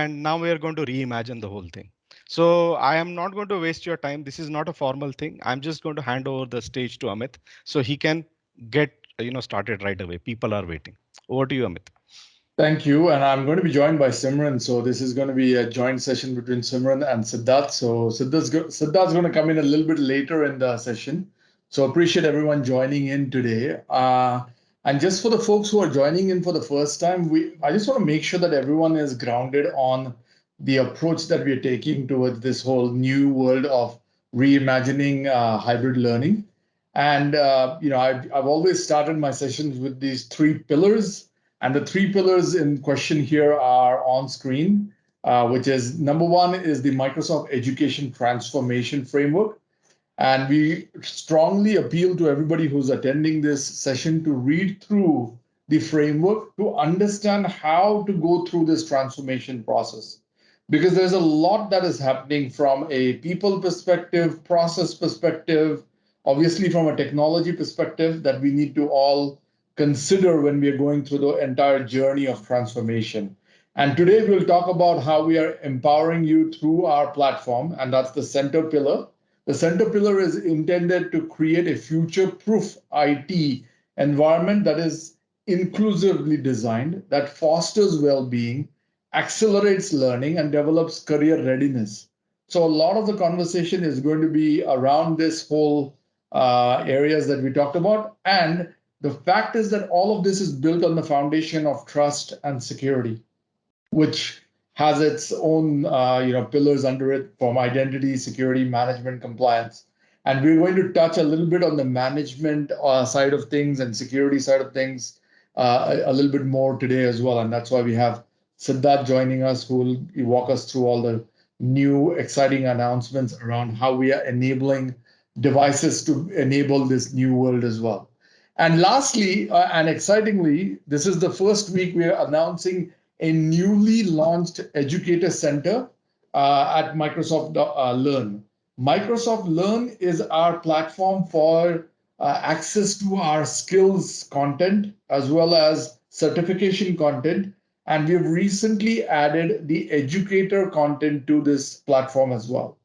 and now we are going to reimagine the whole thing. So I am not going to waste your time. This is not a formal thing. I'm just going to hand over the stage to Amit so he can get started right away. People are waiting. Over to you, Amit. Thank you. And I'm going to be joined by Simran. So this is going to be a joint session between Simran and Siddharth. So Siddharth's going to come in a little bit later in the session. So appreciate everyone joining in today. And just for the folks who are joining in for the first time, I just want to make sure that everyone is grounded on the approach that we're taking towards this whole new world of reimagining hybrid learning. And I've always started my sessions with these three pillars, and the three pillars in question here are on screen, which is number one is the Microsoft Education Transformation Framework. And we strongly appeal to everybody who's attending this session to read through the framework to understand how to go through this transformation process. Because there's a lot that is happening from a people perspective, process perspective, obviously from a technology perspective that we need to all consider when we are going through the entire journey of transformation. And today we'll talk about how we are empowering you through our platform, and that's the center pillar. The center pillar is intended to create a future-proof IT environment that is inclusively designed, that fosters well-being, accelerates learning, and develops career readiness. So a lot of the conversation is going to be around this whole areas that we talked about. And the fact is that all of this is built on the foundation of trust and security, which has its own pillars under it from identity, security, management, compliance. And we're going to touch a little bit on the management side of things and security side of things a little bit more today as well. And that's why we have Siddharth joining us, who will walk us through all the new exciting announcements around how we are enabling devices to enable this new world as well. And lastly, and excitingly, this is the first week we are announcing a newly launched educator center at Microsoft Learn. Microsoft Learn is our platform for access to our skills content as well as certification content. And we've recently added the educator content to this platform as well.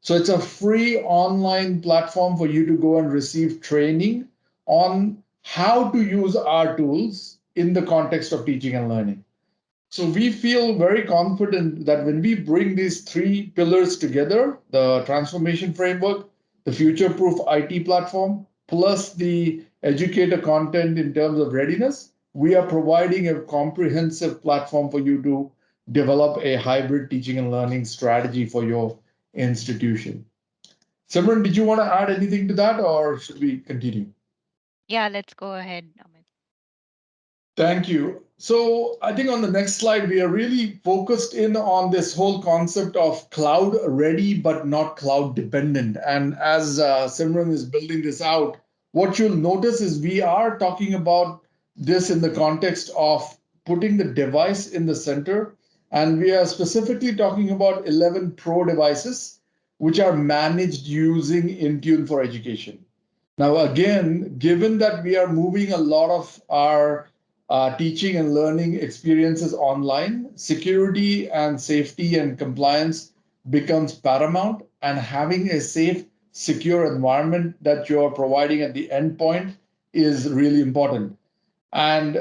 So it's a free online platform for you to go and receive training on how to use our tools in the context of teaching and learning. So we feel very confident that when we bring these three pillars together, the transformation framework, the future-proof IT platform, plus the educator content in terms of readiness, we are providing a comprehensive platform for you to develop a hybrid teaching and learning strategy for your institution. Simran, did you want to add anything to that, or should we continue? Yeah, let's go ahead, Amit. Thank you. So I think on the next slide, we are really focused in on this whole concept of cloud ready, but not cloud dependent. And as Simran is building this out, what you'll notice is we are talking about this in the context of putting the device in the center. And we are specifically talking about 11 Pro devices, which are managed using Intune for Education. Now, again, given that we are moving a lot of our teaching and learning experiences online, security and safety and compliance becomes paramount, and having a safe, secure environment that you're providing at the endpoint is really important. And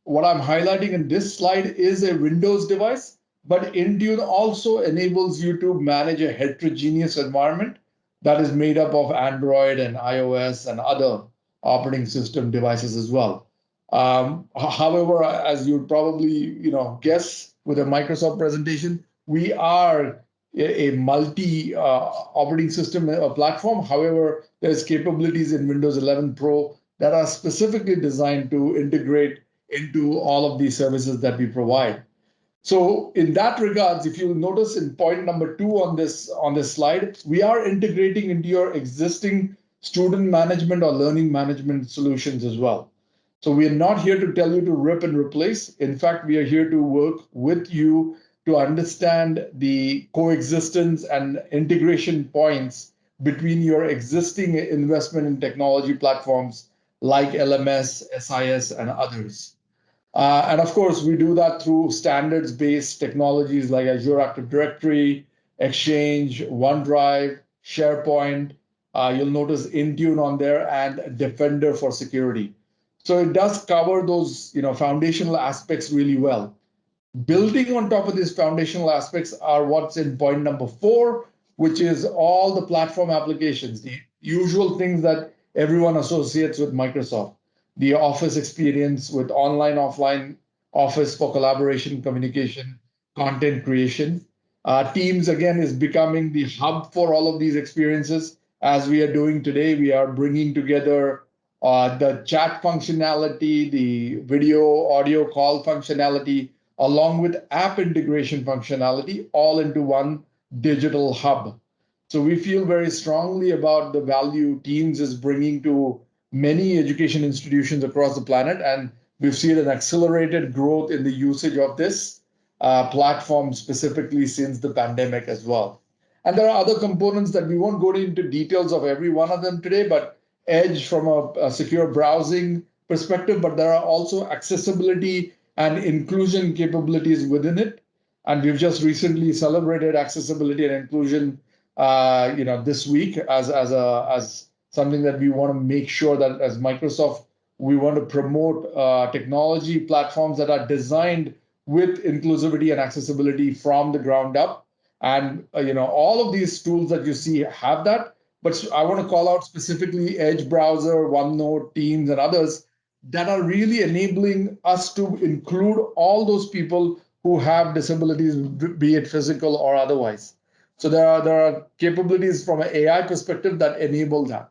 what I'm highlighting in this slide is a Windows device, but Intune also enables you to manage a heterogeneous environment that is made up of Android and iOS and other operating system devices as well. However, as you'd probably guess with a Microsoft presentation, we are a multi operating system platform. However, there's capabilities in Windows 11 Pro that are specifically designed to integrate into all of these services that we provide. So in that regards, if you notice in point number 2 on this slide, we are integrating into your existing student management or learning management solutions as well. So we are not here to tell you to rip and replace. In fact, we are here to work with you to understand the coexistence and integration points between your existing investment in technology platforms like LMS, SIS, and others. And of course, we do that through standards-based technologies like Azure Active Directory, Exchange, OneDrive, SharePoint. You'll notice Intune on there and Defender for security. So it does cover those, foundational aspects really well. Building on top of these foundational aspects are what's in point number 4, which is all the platform applications, the usual things that everyone associates with Microsoft. The Office experience with online, offline Office for collaboration, communication, content creation. Teams, again, is becoming the hub for all of these experiences. As we are doing today, we are bringing together the chat functionality, the video, audio call functionality, along with app integration functionality, all into one digital hub. So we feel very strongly about the value Teams is bringing to many education institutions across the planet, and we've seen an accelerated growth in the usage of this platform specifically since the pandemic as well. And there are other components that we won't go into details of every one of them today, but Edge from a secure browsing perspective, but there are also accessibility and inclusion capabilities within it. And we've just recently celebrated accessibility and inclusion, this week as something that we want to make sure that as Microsoft, we want to promote technology platforms that are designed with inclusivity and accessibility from the ground up. And all of these tools that you see have that. But I want to call out specifically Edge browser, OneNote, Teams, and others that are really enabling us to include all those people who have disabilities, be it physical or otherwise. So there are capabilities from an AI perspective that enable that.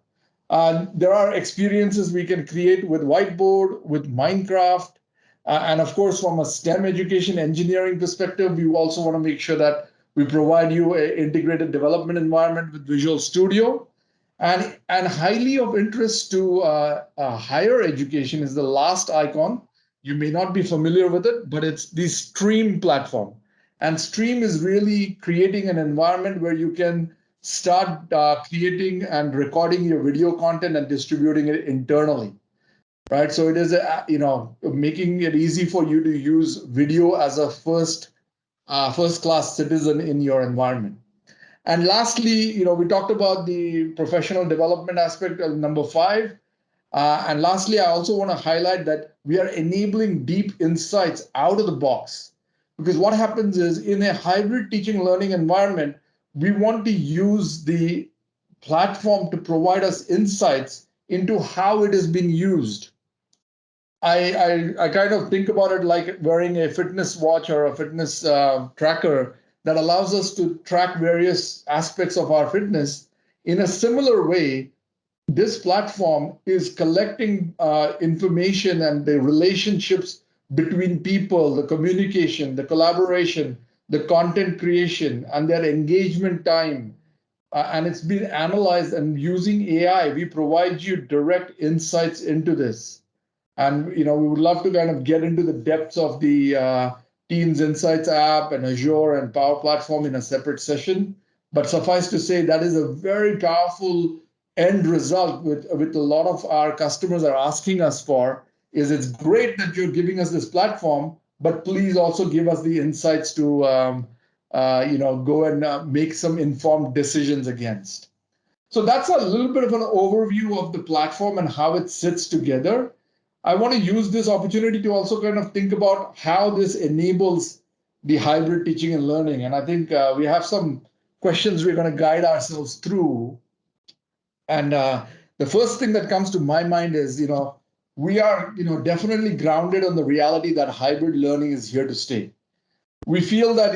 There are experiences we can create with Whiteboard, with Minecraft, and of course, from a STEM education engineering perspective, we also want to make sure that we provide you an integrated development environment with Visual Studio. And highly of interest to higher education is the last icon. You may not be familiar with it, but it's the Stream platform. And Stream is really creating an environment where you can start creating and recording your video content and distributing it internally, right? So it is making it easy for you to use video as a first class citizen in your environment. And lastly, we talked about the professional development aspect of number 5. And lastly, I also want to highlight that we are enabling deep insights out of the box. Because what happens is in a hybrid teaching learning environment, we want to use the platform to provide us insights into how it is being used. I kind of think about it like wearing a fitness watch or a fitness tracker that allows us to track various aspects of our fitness. In a similar way, this platform is collecting information and the relationships between people, the communication, the collaboration, the content creation, and their engagement time. And it's been analyzed, and using AI, we provide you direct insights into this. And we would love to kind of get into the depths of the Teams Insights app and Azure and Power Platform in a separate session. But suffice to say, that is a very powerful end result with a lot of our customers are asking us for. Is it's great that you're giving us this platform, but please also give us the insights to go and make some informed decisions against. So that's a little bit of an overview of the platform and how it sits together. I want to use this opportunity to also kind of think about how this enables the hybrid teaching and learning. And I think we have some questions we're going to guide ourselves through. And the first thing that comes to my mind is, we are, definitely grounded on the reality that hybrid learning is here to stay. We feel that,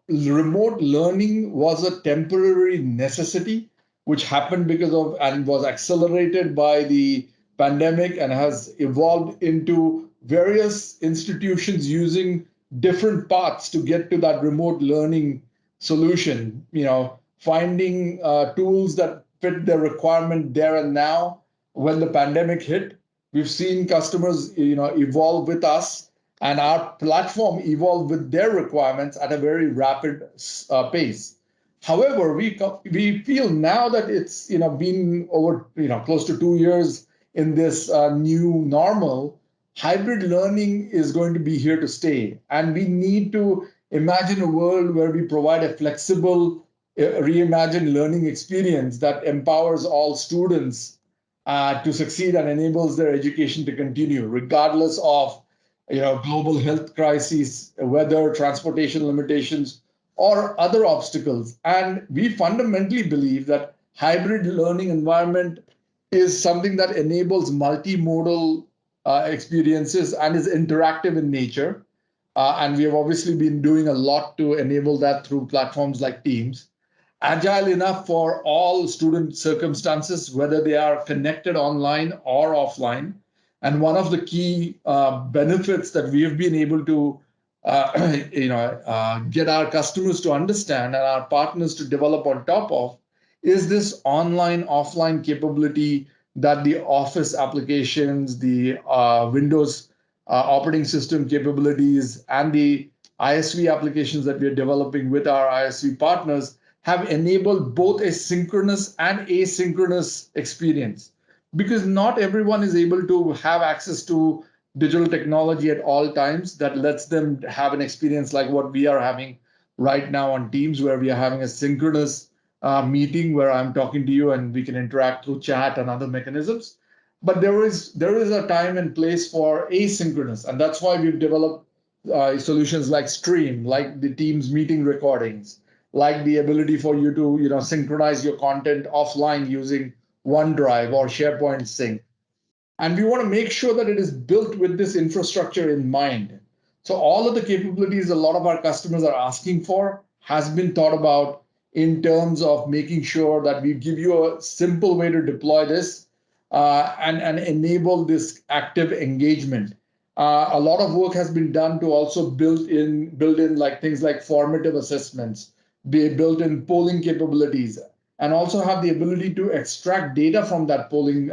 remote learning was a temporary necessity, which happened because of and was accelerated by the pandemic and has evolved into various institutions using different paths to get to that remote learning solution, finding tools that fit their requirement there and now. When the pandemic hit, we've seen customers, evolve with us, and our platform evolve with their requirements at a very rapid pace. However, we feel now that it's been over close to 2 years in this new normal, hybrid learning is going to be here to stay. And we need to imagine a world where we provide a flexible, reimagined learning experience that empowers all students to succeed and enables their education to continue, regardless of global health crises, weather, transportation limitations, or other obstacles. And we fundamentally believe that hybrid learning environment is something that enables multimodal experiences and is interactive in nature. And we have obviously been doing a lot to enable that through platforms like Teams. Agile enough for all student circumstances, whether they are connected online or offline. And one of the key benefits that we have been able to get our customers to understand and our partners to develop on top of is this online offline capability that the Office applications, the Windows operating system capabilities, and the ISV applications that we are developing with our ISV partners have enabled both a synchronous and asynchronous experience, because not everyone is able to have access to digital technology at all times that lets them have an experience like what we are having right now on Teams, where we are having a synchronous meeting where I'm talking to you and we can interact through chat and other mechanisms. But there is a time and place for asynchronous, and that's why we've developed solutions like Stream, like the Teams meeting recordings, like the ability for you to synchronize your content offline using OneDrive or SharePoint Sync. And we want to make sure that it is built with this infrastructure in mind. So all of the capabilities a lot of our customers are asking for has been thought about in terms of making sure that we give you a simple way to deploy this and enable this active engagement. A lot of work has been done to also build in like things like formative assessments, be built in polling capabilities, and also have the ability to extract data from that polling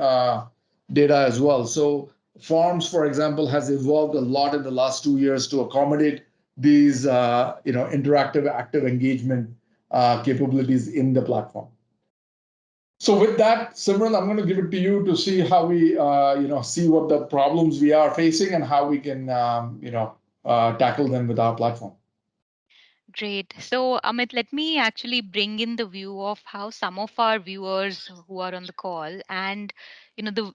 data as well. So Forms, for example, has evolved a lot in the last 2 years to accommodate these interactive active engagement capabilities in the platform. So with that, Simran, I'm going to give it to you to see how we see what the problems we are facing and how we can tackle them with our platform. Great. So, Amit, let me actually bring in the view of how some of our viewers who are on the call and the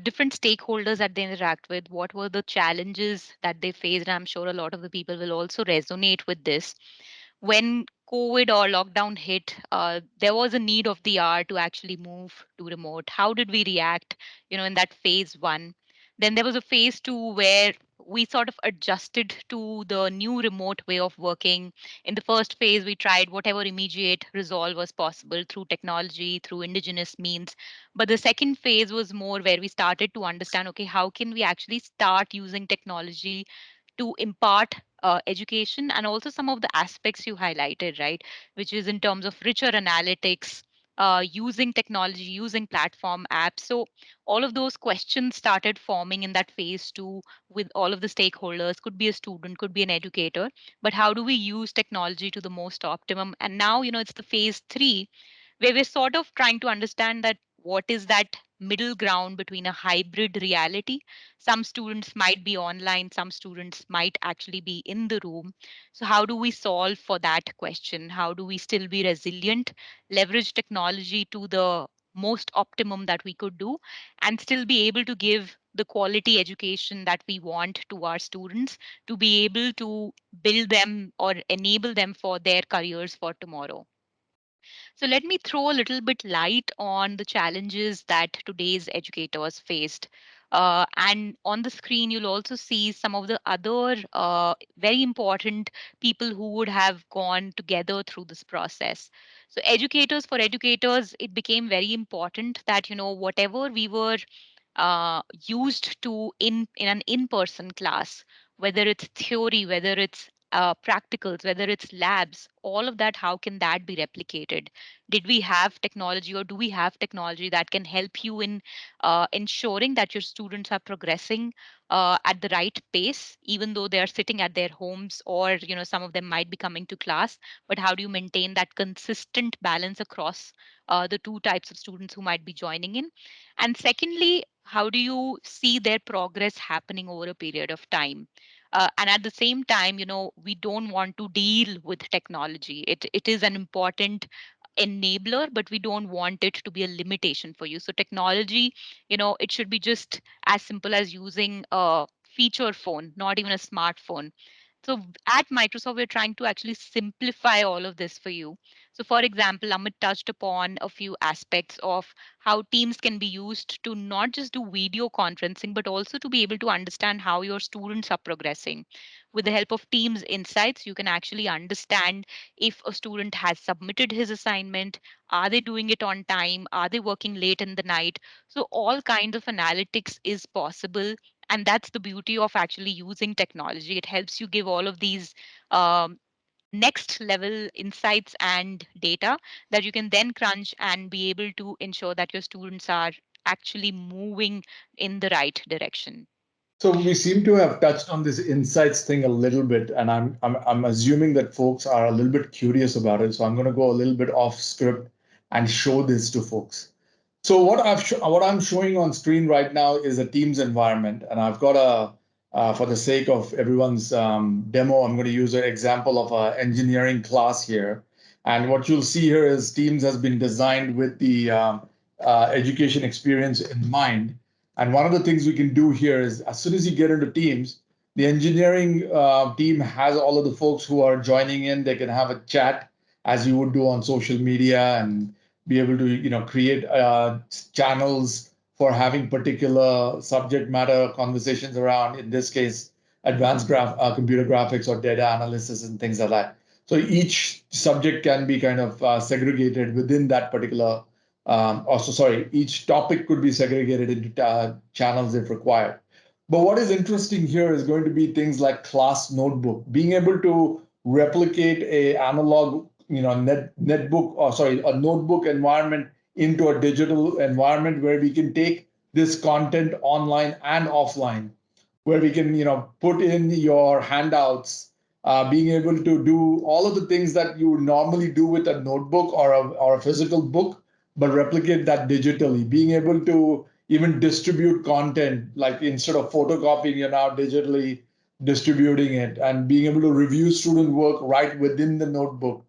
different stakeholders that they interact with, what were the challenges that they faced. And I'm sure a lot of the people will also resonate with this. When COVID or lockdown hit, there was a need of the hour to actually move to remote. How did we react, in that phase one? Then there was a phase two where we sort of adjusted to the new remote way of working. In the first phase, we tried whatever immediate resolve was possible through technology, through indigenous means. But the second phase was more where we started to understand, okay, how can we actually start using technology to impart education, and also some of the aspects you highlighted, right? Which is in terms of richer analytics, using technology, using platform apps. So all of those questions started forming in that phase two with all of the stakeholders. Could be a student, could be an educator, but how do we use technology to the most optimum? And now, it's the phase three where we're sort of trying to understand that what is that middle ground between a hybrid reality. Some students might be online, some students might actually be in the room. So how do we solve for that question? How do we still be resilient, leverage technology to the most optimum that we could do, and still be able to give the quality education that we want to our students, to be able to build them or enable them for their careers for tomorrow? So let me throw a little bit light on the challenges that today's educators faced. And on the screen, you'll also see some of the other very important people who would have gone together through this process. So educators, for educators, it became very important that, whatever we were used to in an in-person class, whether it's theory, whether it's practicals, whether it's labs, all of that, how can that be replicated? Did we have technology, or do we have technology that can help you in ensuring that your students are progressing at the right pace, even though they are sitting at their homes, or some of them might be coming to class? But how do you maintain that consistent balance across the two types of students who might be joining in? And secondly, how do you see their progress happening over a period of time? And at the same time, we don't want to deal with technology. It is an important enabler, but we don't want it to be a limitation for you. So technology, it should be just as simple as using a feature phone, not even a smartphone. So at Microsoft, we're trying to actually simplify all of this for you. So for example, Amit touched upon a few aspects of how Teams can be used to not just do video conferencing, but also to be able to understand how your students are progressing. With the help of Teams Insights, you can actually understand if a student has submitted his assignment, are they doing it on time, are they working late in the night. So all kinds of analytics is possible, and that's the beauty of actually using technology. It helps you give all of these um, next level insights and data that you can then crunch and be able to ensure that your students are actually moving in the right direction. So we seem to have touched on this insights thing a little bit, and I'm assuming that folks are a little bit curious about it. So I'm going to go a little bit off script and show this to folks. So what I'm showing on screen right now is a Teams environment, and I've got for the sake of everyone's demo, I'm going to use an example of an engineering class here. And what you'll see here is Teams has been designed with the education experience in mind. And one of the things we can do here is as soon as you get into Teams, the engineering team has all of the folks who are joining in. They can have a chat as you would do on social media and be able to create channels for having particular subject matter conversations around, in this case, advanced computer graphics or data analysis and things like that. So each subject can be kind of segregated within that particular also, sorry, each topic could be segregated into channels if required. But what is interesting here is going to be things like class notebook, being able to replicate a analog, netbook, or sorry, a notebook environment into a digital environment where we can take this content online and offline, where we can, put in your handouts, being able to do all of the things that you would normally do with a notebook or a physical book, but replicate that digitally, being able to even distribute content, like instead of photocopying, you're now digitally distributing it, and being able to review student work right within the notebook,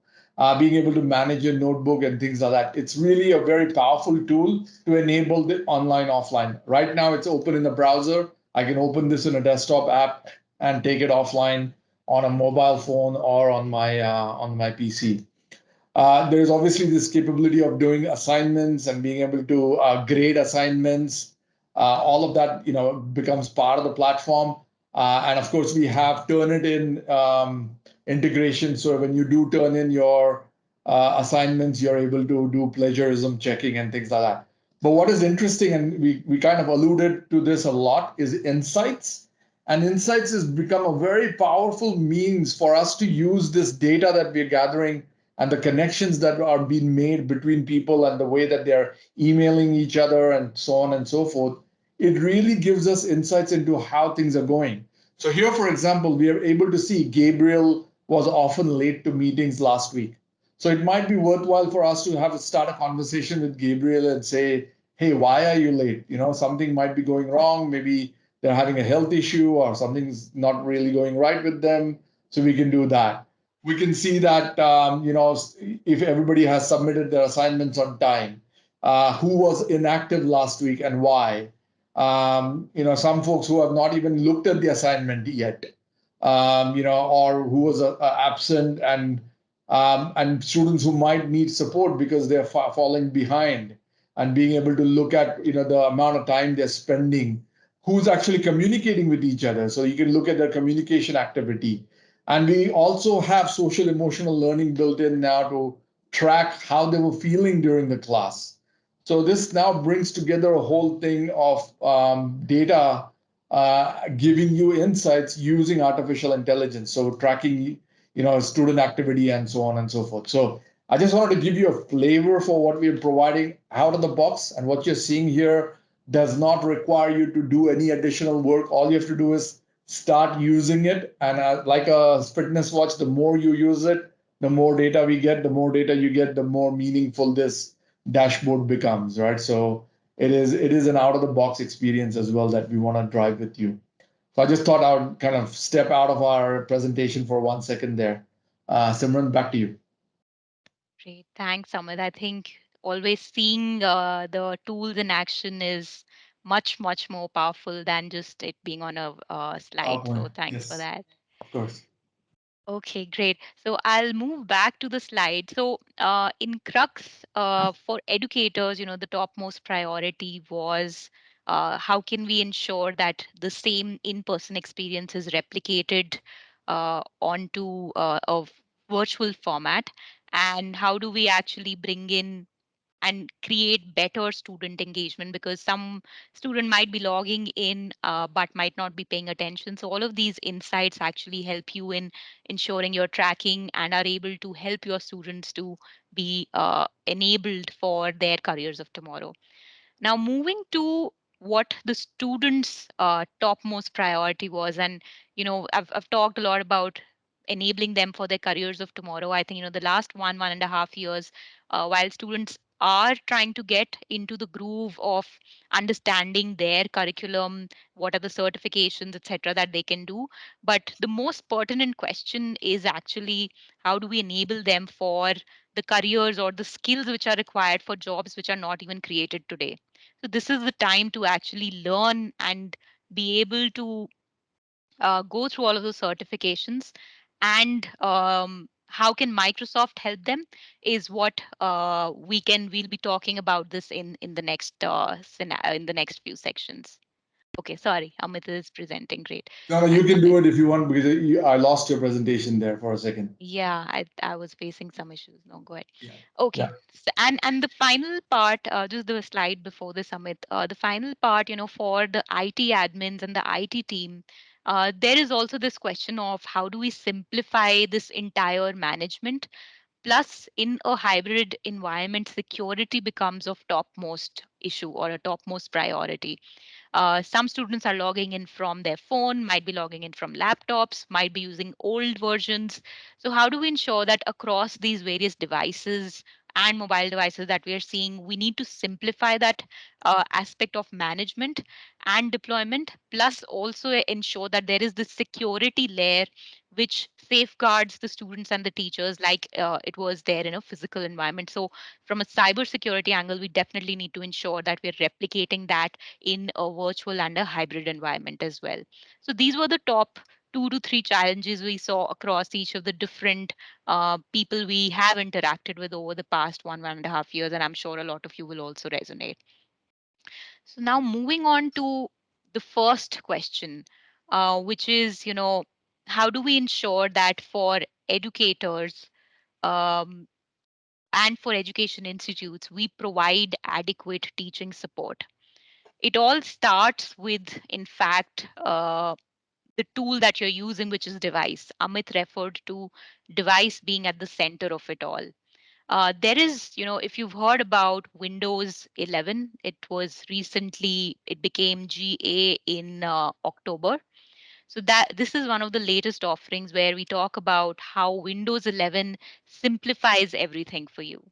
being able to manage your notebook and things like that. It's really a very powerful tool to enable the online offline. Right now, it's open in the browser. I can open this in a desktop app and take it offline on a mobile phone or on my PC. There's obviously this capability of doing assignments and being able to grade assignments. All of that, becomes part of the platform. And of course, we have Turnitin integration. So when you do turn in your assignments, you're able to do plagiarism checking and things like that. But what is interesting, and we kind of alluded to this a lot, is insights. And insights has become a very powerful means for us to use this data that we're gathering and the connections that are being made between people and the way that they're emailing each other and so on and so forth. It really gives us insights into how things are going. So here, for example, we are able to see Gabriel was often late to meetings last week. So it might be worthwhile for us to start a conversation with Gabriel and say, hey, why are you late? Something might be going wrong. Maybe they're having a health issue or something's not really going right with them. So we can do that. We can see that, if everybody has submitted their assignments on time, who was inactive last week and why. Some folks who have not even looked at the assignment yet, or who was absent, and students who might need support because they're falling behind, and being able to look at, the amount of time they're spending, who's actually communicating with each other. So you can look at their communication activity. And we also have social emotional learning built in now to track how they were feeling during the class. So this now brings together a whole thing of data, giving you insights using artificial intelligence. So tracking, student activity and so on and so forth. So I just wanted to give you a flavor for what we're providing out of the box. And what you're seeing here does not require you to do any additional work. All you have to do is start using it. And like a fitness watch, the more you use it, the more data we get, the more data you get, the more meaningful this dashboard becomes, right? So it is an out of the box experience as well that we want to drive with you. So I just thought I would kind of step out of our presentation for 1 second there. Simran, back to you. Great. Thanks, Amit. I think always seeing the tools in action is much, much more powerful than just it being on a slide. PowerPoint. So thanks for Yes, that. of course. Okay, great. So I'll move back to the slide. So in Crux, for educators, the topmost priority was how can we ensure that the same in-person experience is replicated onto a virtual format, and how do we actually bring in and create better student engagement, because some student might be logging in but might not be paying attention. So all of these insights actually help you in ensuring you're tracking and are able to help your students to be enabled for their careers of tomorrow. Now, moving to what the students' topmost priority was, and I've talked a lot about enabling them for their careers of tomorrow. I think the last 1.5 years, while students are trying to get into the groove of understanding their curriculum, what are the certifications, etc., that they can do, but the most pertinent question is actually how do we enable them for the careers or the skills which are required for jobs which are not even created today. So this is the time to actually learn and be able to go through all of those certifications. And how can Microsoft help them is what we'll be talking about this in the next in the next few sections. Okay, sorry, Amit is presenting. Great. No, no, you Thanks, can Amit. do it if you want because I lost your presentation there for a second. Yeah, I was facing some issues. No, go ahead. Yeah. Okay. Yeah. And the final part, just the slide before this, Amit, the final part, for the IT admins and the IT team, there is also this question of how do we simplify this entire management. Plus, in a hybrid environment, security becomes of topmost issue or a topmost priority. Some students are logging in from their phone, might be logging in from laptops, might be using old versions. So, how do we ensure that across these various devices and mobile devices that we are seeing, we need to simplify that aspect of management and deployment, plus also ensure that there is this security layer which safeguards the students and the teachers like it was there in a physical environment. So, from a cybersecurity angle, we definitely need to ensure that we're replicating that in a virtual and a hybrid environment as well. So these were the top 2 to 3 challenges we saw across each of the different people we have interacted with over the past 1.5 years, and I'm sure a lot of you will also resonate. So now moving on to the first question, which is, how do we ensure that for educators um, and for education institutes, we provide adequate teaching support? It all starts with, in fact, the tool that you're using, which is device. Amit referred to device being at the center of it all. There is, if you've heard about Windows 11, it became GA in October. So that this is one of the latest offerings where we talk about how Windows 11 simplifies everything for you.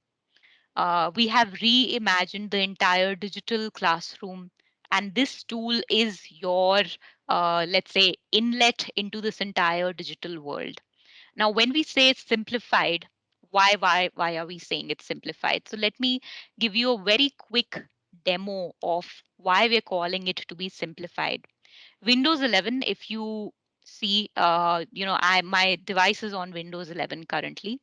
We have reimagined the entire digital classroom, and this tool is your, let's say, inlet into this entire digital world. Now, when we say it's simplified, why are we saying it's simplified? So let me give you a very quick demo of why we're calling it to be simplified. Windows 11, if you see, I my device is on Windows 11 currently.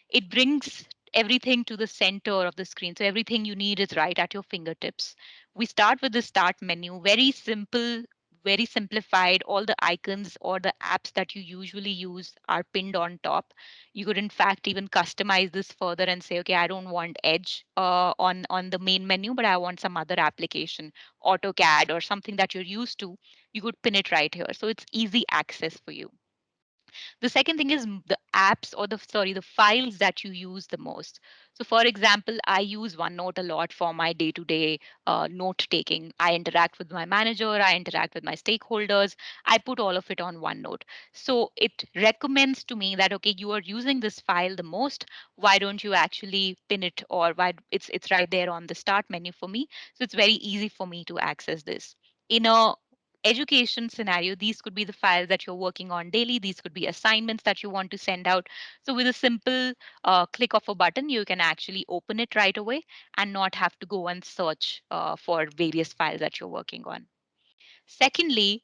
It brings everything to the center of the screen. So everything you need is right at your fingertips. We start with the start menu, very simple, very simplified. All the icons or the apps that you usually use are pinned on top. You could, in fact, even customize this further and say, okay, I don't want Edge on the main menu, but I want some other application, AutoCAD or something that you're used to. You could pin it right here. So it's easy access for you. The second thing is the apps or the files that you use the most. So for example, I use OneNote a lot for my day to day note taking. I interact with my manager, I interact with my stakeholders, I put all of it on OneNote. So it recommends to me that, okay, you are using this file the most, why don't you actually pin it, or why it's right there on the start menu for me. So it's very easy for me to access this. In a education scenario, these could be the files that you're working on daily, these could be assignments that you want to send out. So with a simple click of a button, you can actually open it right away and not have to go and search for various files that you're working on. Secondly,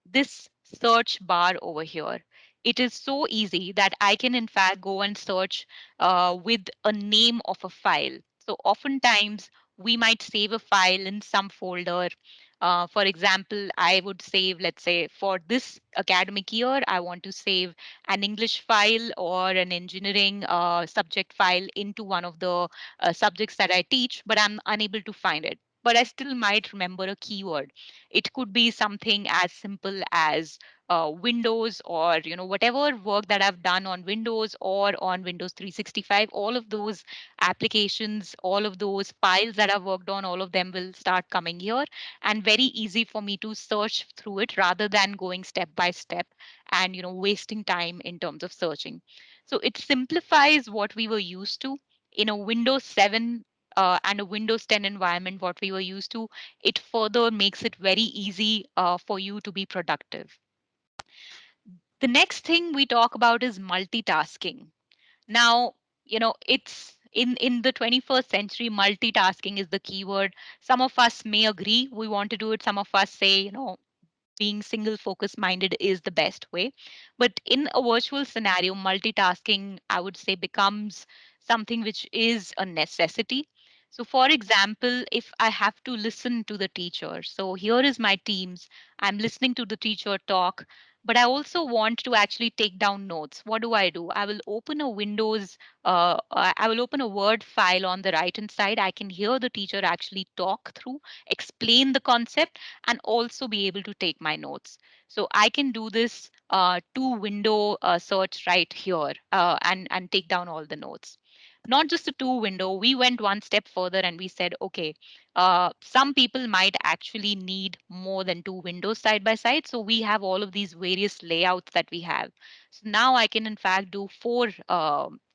this search bar over here, it is so easy that I can in fact go and search with a name of a file. So oftentimes we might save a file in some folder. For example, I would save, let's say, for this academic year, I want to save an English file or an engineering subject file into one of the subjects that I teach, but I'm unable to find it. But I still might remember a keyword. It could be something as simple as Windows, or whatever work that I've done on Windows or on Windows 365. All of those applications, all of those files that I've worked on, all of them will start coming here, and very easy for me to search through it rather than going step by step and wasting time in terms of searching. So it simplifies what we were used to in a Windows 7 and a Windows 10 environment, what we were used to. It further makes it very easy for you to be productive. The next thing we talk about is multitasking. Now, it's in the 21st century, multitasking is the keyword. Some of us may agree we want to do it. Some of us say, being single focus minded is the best way. But in a virtual scenario, multitasking, I would say, becomes something which is a necessity. So for example, if I have to listen to the teacher, so here is my Teams, I'm listening to the teacher talk, but I also want to actually take down notes. What do? I will open a Windows, I will open a Word file on the right hand side. I can hear the teacher actually talk through, explain the concept, and also be able to take my notes. So I can do this two window search right here, and take down all the notes. Not just a two window, we went one step further and we said, okay, some people might actually need more than two windows side by side. So we have all of these various layouts that we have. So now I can in fact do four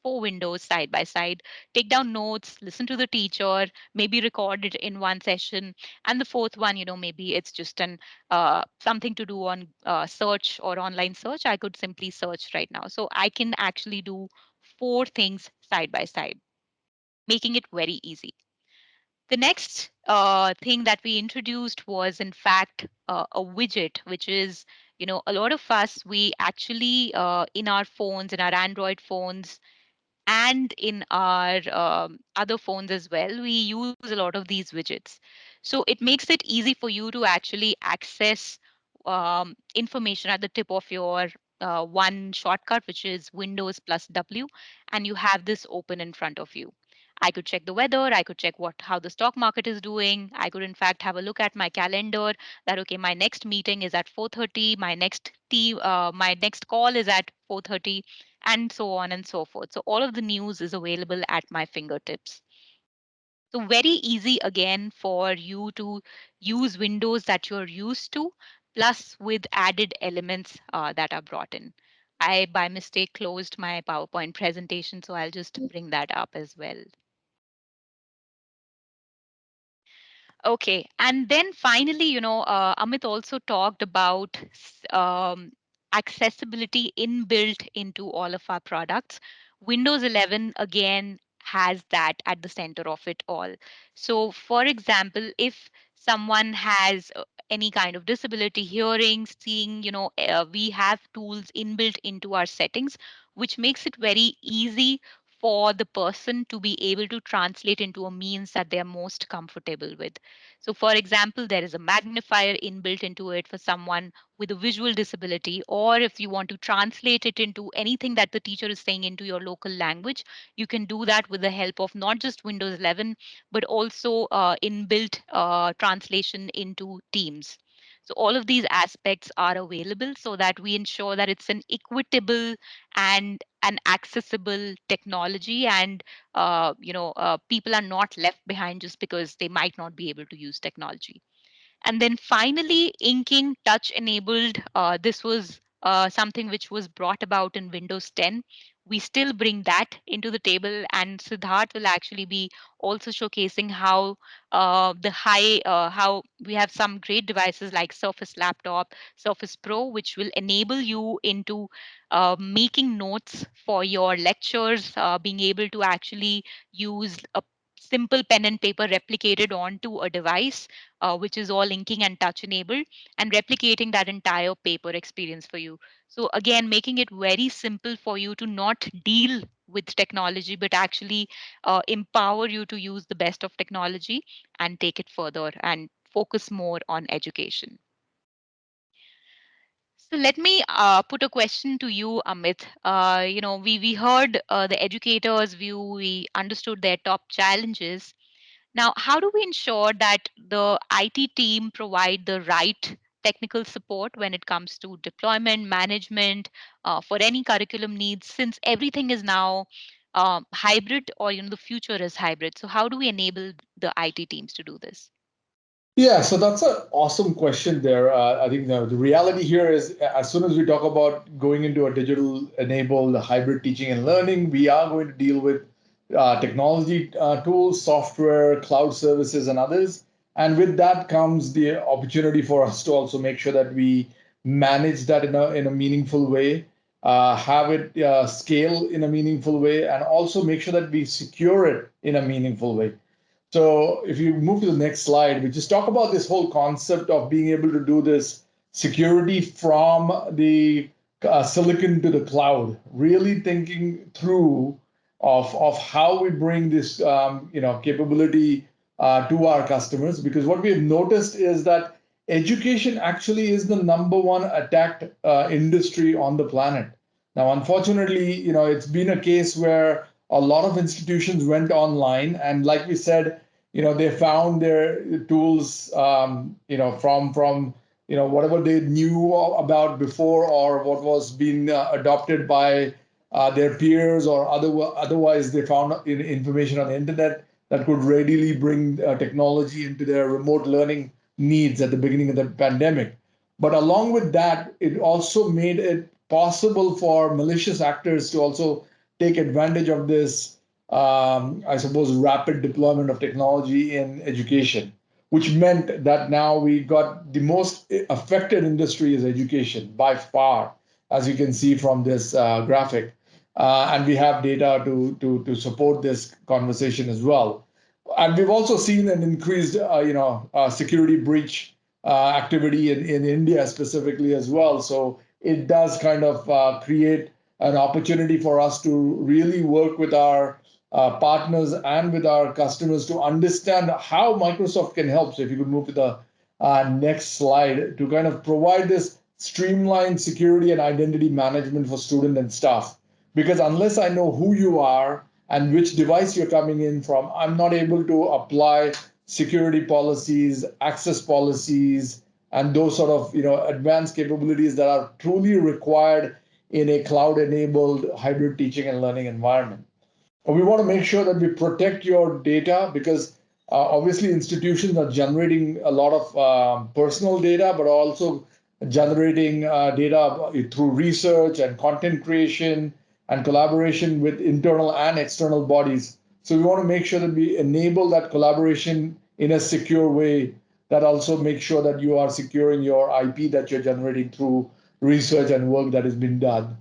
windows side by side, take down notes, listen to the teacher, maybe record it in one session, and the fourth one, maybe it's just an something to do on search or online search. I could simply search right now, so I can actually do four things side by side, making it very easy. The next thing that we introduced was in fact a widget, which is, a lot of us, we actually in our phones, in our Android phones, and in our other phones as well, we use a lot of these widgets. So it makes it easy for you to actually access information at the tip of your one shortcut, which is Windows plus W, and you have this open in front of you. I could check the weather, I could check how the stock market is doing. I could in fact have a look at my calendar, that okay, my next meeting is at 4:30, my next call is at 4:30, and so on and so forth. So all of the news is available at my fingertips. So very easy again for you to use windows that you're used to, plus with added elements that are brought in. I by mistake closed my PowerPoint presentation, so I'll just bring that up as well. Okay. And then finally, Amit also talked about accessibility inbuilt into all of our products. Windows 11, again, has that at the center of it all. So, for example, if someone has any kind of disability, hearing, seeing, we have tools inbuilt into our settings, which makes it very easy for the person to be able to translate into a means that they are most comfortable with. So, for example, there is a magnifier inbuilt into it for someone with a visual disability, or if you want to translate it into anything that the teacher is saying into your local language, you can do that with the help of not just Windows 11, but also inbuilt translation into Teams. So all of these aspects are available so that we ensure that it's an equitable and an accessible technology, and people are not left behind just because they might not be able to use technology. And then finally, inking touch enabled. This was something which was brought about in Windows 10. We still bring that into the table, and Siddharth will actually be also showcasing how how we have some great devices like Surface Laptop, Surface Pro, which will enable you into making notes for your lectures, being able to actually use a simple pen and paper replicated onto a device, which is all inking and touch enabled, and replicating that entire paper experience for you. So, again, making it very simple for you to not deal with technology, but actually empower you to use the best of technology and take it further and focus more on education. So let me put a question to you, Amit. We heard the educators' view, we understood their top challenges. Now, how do we ensure that the IT team provide the right technical support when it comes to deployment, management, for any curriculum needs, since everything is now hybrid, or the future is hybrid? So, how do we enable the IT teams to do this? Yeah, so that's an awesome question there. I think the reality here is as soon as we talk about going into a digital enabled hybrid teaching and learning, we are going to deal with technology tools, software, cloud services, and others. And with that comes the opportunity for us to also make sure that we manage that in a meaningful way, have it scale in a meaningful way, and also make sure that we secure it in a meaningful way. So if you move to the next slide, we just talk about this whole concept of being able to do this security from the silicon to the cloud, really thinking through of how we bring this capability to our customers. Because what we have noticed is that education actually is the number one attacked industry on the planet. Now, unfortunately, it's been a case where a lot of institutions went online, and like we said, they found their tools, from whatever they knew about before, or what was being adopted by their peers, or otherwise they found information on the internet that could readily bring technology into their remote learning needs at the beginning of the pandemic. But along with that, it also made it possible for malicious actors to also take advantage of this, I suppose, rapid deployment of technology in education, which meant that now we got the most affected industry is education by far, as you can see from this graphic. And we have data to support this conversation as well. And we've also seen an increased, security breach activity in India specifically as well. So it does kind of create an opportunity for us to really work with our partners and with our customers to understand how Microsoft can help. So if you could move to the next slide, to kind of provide this streamlined security and identity management for student and staff. Because unless I know who you are and which device you're coming in from, I'm not able to apply security policies, access policies, and those sort of advanced capabilities that are truly required in a cloud-enabled hybrid teaching and learning environment. We want to make sure that we protect your data, because obviously institutions are generating a lot of personal data, but also generating data through research and content creation and collaboration with internal and external bodies. So we want to make sure that we enable that collaboration in a secure way, that also makes sure that you are securing your IP that you're generating through research and work that has been done.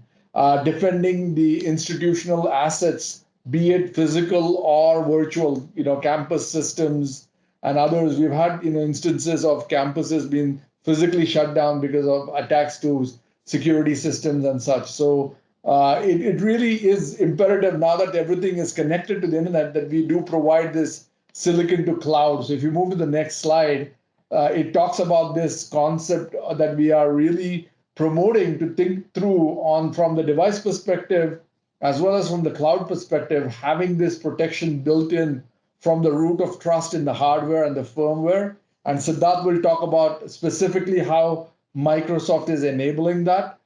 Defending the institutional assets, be it physical or virtual, campus systems and others. We've had, instances of campuses being physically shut down because of attacks to security systems and such. So it really is imperative, now that everything is connected to the internet, that we do provide this silicon to cloud. So if you move to the next slide, it talks about this concept that we are really promoting to think through on from the device perspective as well as from the cloud perspective, having this protection built in from the root of trust in the hardware and the firmware, And Siddharth will talk about specifically how Microsoft is enabling that,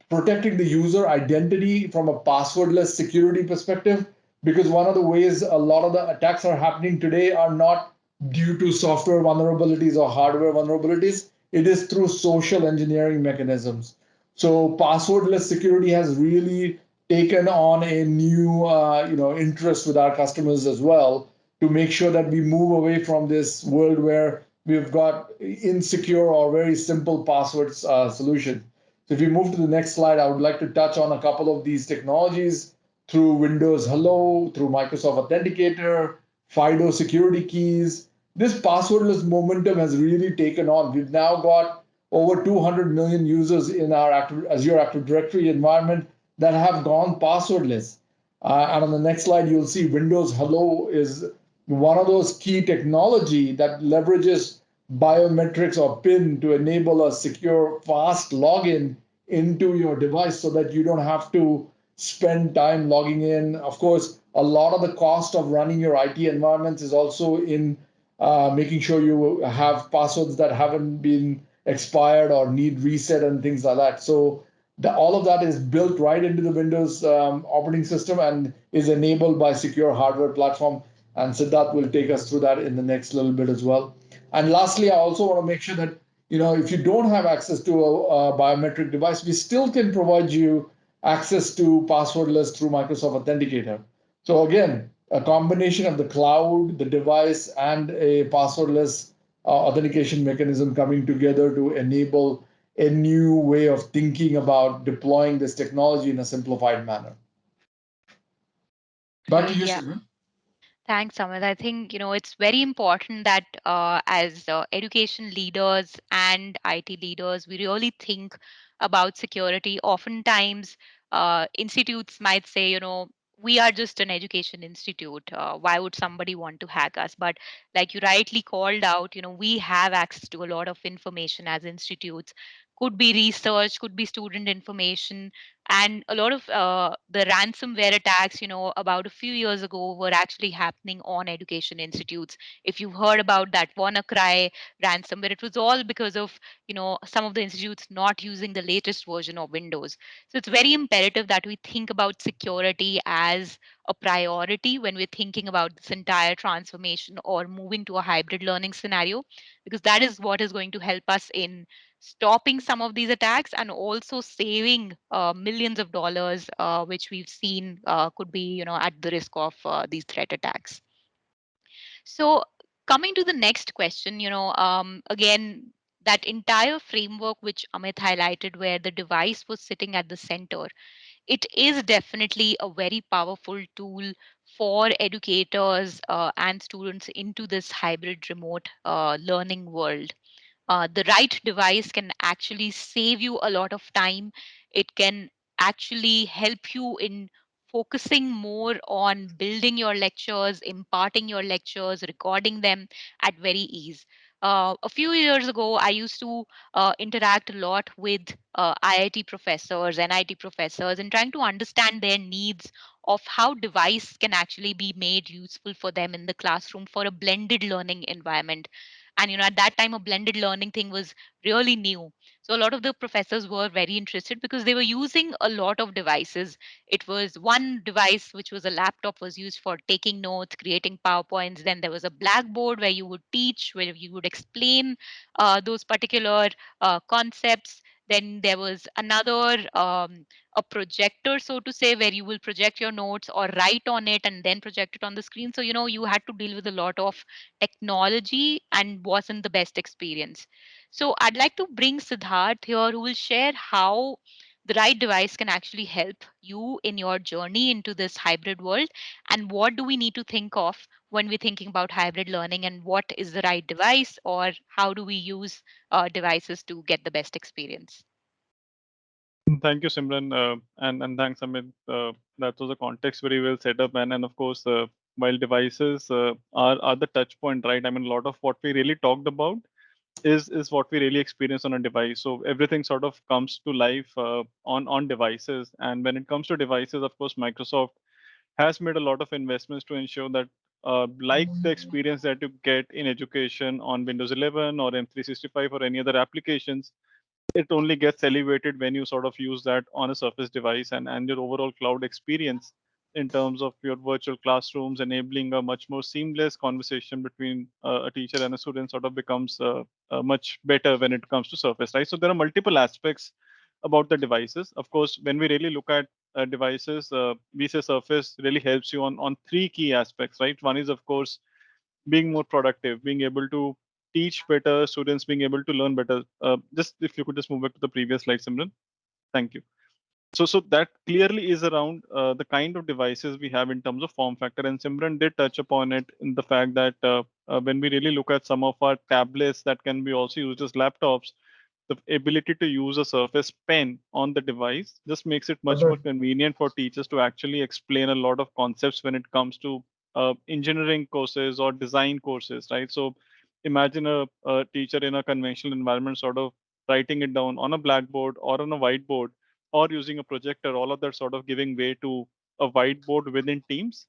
protecting the user identity from a passwordless security perspective, because one of the ways a lot of the attacks are happening today are not due to software vulnerabilities or hardware vulnerabilities. It is through social engineering mechanisms. So passwordless security has really taken on a new interest with our customers as well, to make sure that we move away from this world where we've got insecure or very simple passwords solution. So if we move to the next slide, I would like to touch on a couple of these technologies through Windows Hello, through Microsoft Authenticator, FIDO security keys. This passwordless momentum has really taken on. We've now got over 200 million users in our Azure Active Directory environment that have gone passwordless. And on the next slide, you'll see Windows Hello is one of those key technology that leverages biometrics or PIN to enable a secure, fast login into your device so that you don't have to spend time logging in. Of course, a lot of the cost of running your IT environments is also in making sure you have passwords that haven't been expired or need reset and things like that. So all of that is built right into the Windows operating system and is enabled by secure hardware platform. And Siddharth will take us through that in the next little bit as well. And lastly, I also want to make sure that if you don't have access to a biometric device, we still can provide you access to passwordless through Microsoft Authenticator. So again, a combination of the cloud, the device, and a passwordless authentication mechanism coming together to enable a new way of thinking about deploying this technology in a simplified manner. Back to Great. you, Yeah. Simran. Thanks, Amit. I think it's very important that as education leaders and IT leaders, we really think about security. Oftentimes, institutes might say, we are just an education institute. Why would somebody want to hack us? But like you rightly called out, we have access to a lot of information as institutes. Could be research, could be student information, and a lot of the ransomware attacks about a few years ago were actually happening on education institutes. If you've heard about that WannaCry ransomware, it was all because of some of the institutes not using the latest version of Windows. So it's very imperative that we think about security as a priority when we're thinking about this entire transformation or moving to a hybrid learning scenario, because that is what is going to help us in stopping some of these attacks and also saving millions of dollars, which we've seen could be, at the risk of these threat attacks. So, coming to the next question, again, that entire framework which Amit highlighted, where the device was sitting at the center, it is definitely a very powerful tool for educators and students into this hybrid remote learning world. The right device can actually save you a lot of time. It can actually help you in focusing more on building your lectures, imparting your lectures, recording them at very ease. A few years ago, I used to interact a lot with IIT professors, NIT professors, and trying to understand their needs of how device can actually be made useful for them in the classroom for a blended learning environment. And at that time, a blended learning thing was really new. So a lot of the professors were very interested because they were using a lot of devices. It was one device, which was a laptop, was used for taking notes, creating PowerPoints. Then there was a blackboard where you would teach, where you would explain those particular concepts. Then there was another a projector, so to say, where you will project your notes or write on it and then project it on the screen. So you had to deal with a lot of technology and wasn't the best experience. So I'd like to bring Siddharth here, who will share how the right device can actually help you in your journey into this hybrid world, and what do we need to think of when we're thinking about hybrid learning, and what is the right device, or how do we use devices to get the best experience. Thank you, Simran, and thanks, Amit. That was a context very well set up, and of course, while devices are the touch point, right? I mean, a lot of what we really talked about is what we really experience on a device. So everything sort of comes to life on devices. And when it comes to devices, of course, Microsoft has made a lot of investments to ensure that like the experience that you get in education on Windows 11 or M365 or any other applications, it only gets elevated when you sort of use that on a Surface device, and your overall cloud experience in terms of your virtual classrooms enabling a much more seamless conversation between a teacher and a student sort of becomes much better when it comes to Surface, right? So there are multiple aspects about the devices. Of course, when we really look at devices, we say Surface really helps you on three key aspects, right? One is, of course, being more productive, being able to teach better, students being able to learn better. Just if you could just move back to the previous slide, Simran. Thank you. So that clearly is around the kind of devices we have in terms of form factor, and Simran did touch upon it in the fact that when we really look at some of our tablets that can be also used as laptops, the ability to use a Surface Pen on the device just makes it much more convenient for teachers to actually explain a lot of concepts when it comes to engineering courses or design courses, right? So imagine a teacher in a conventional environment sort of writing it down on a blackboard or on a whiteboard or using a projector, all of that sort of giving way to a whiteboard within Teams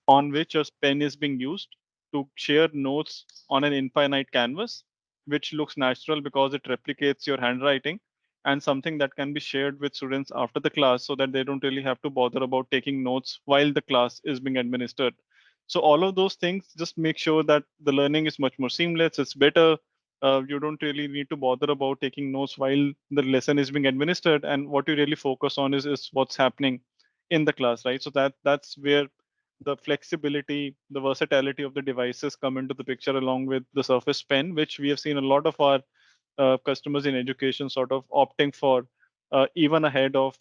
on which a pen is being used to share notes on an infinite canvas, which looks natural because it replicates your handwriting and something that can be shared with students after the class so that they don't really have to bother about taking notes while the class is being administered. So all of those things just make sure that the learning is much more seamless. It's better. You don't really need to bother about taking notes while the lesson is being administered, and what you really focus on is what's happening in the class, right? So that's where the flexibility, the versatility of the devices come into the picture, along with the Surface Pen, which we have seen a lot of our customers in education sort of opting for, even ahead of,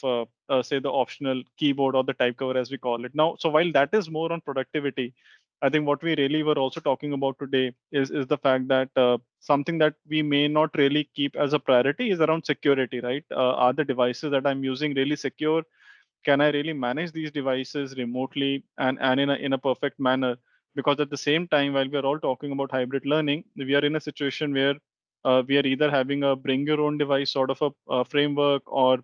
say, the optional keyboard or the type cover, as we call it. Now, so while that is more on productivity, I think what we really were also talking about today is the fact that something that we may not really keep as a priority is around security, right? Are the devices that I'm using really secure? Can I really manage these devices remotely and in a perfect manner? Because at the same time, while we're all talking about hybrid learning, we are in a situation where we are either having a bring your own device sort of a framework, or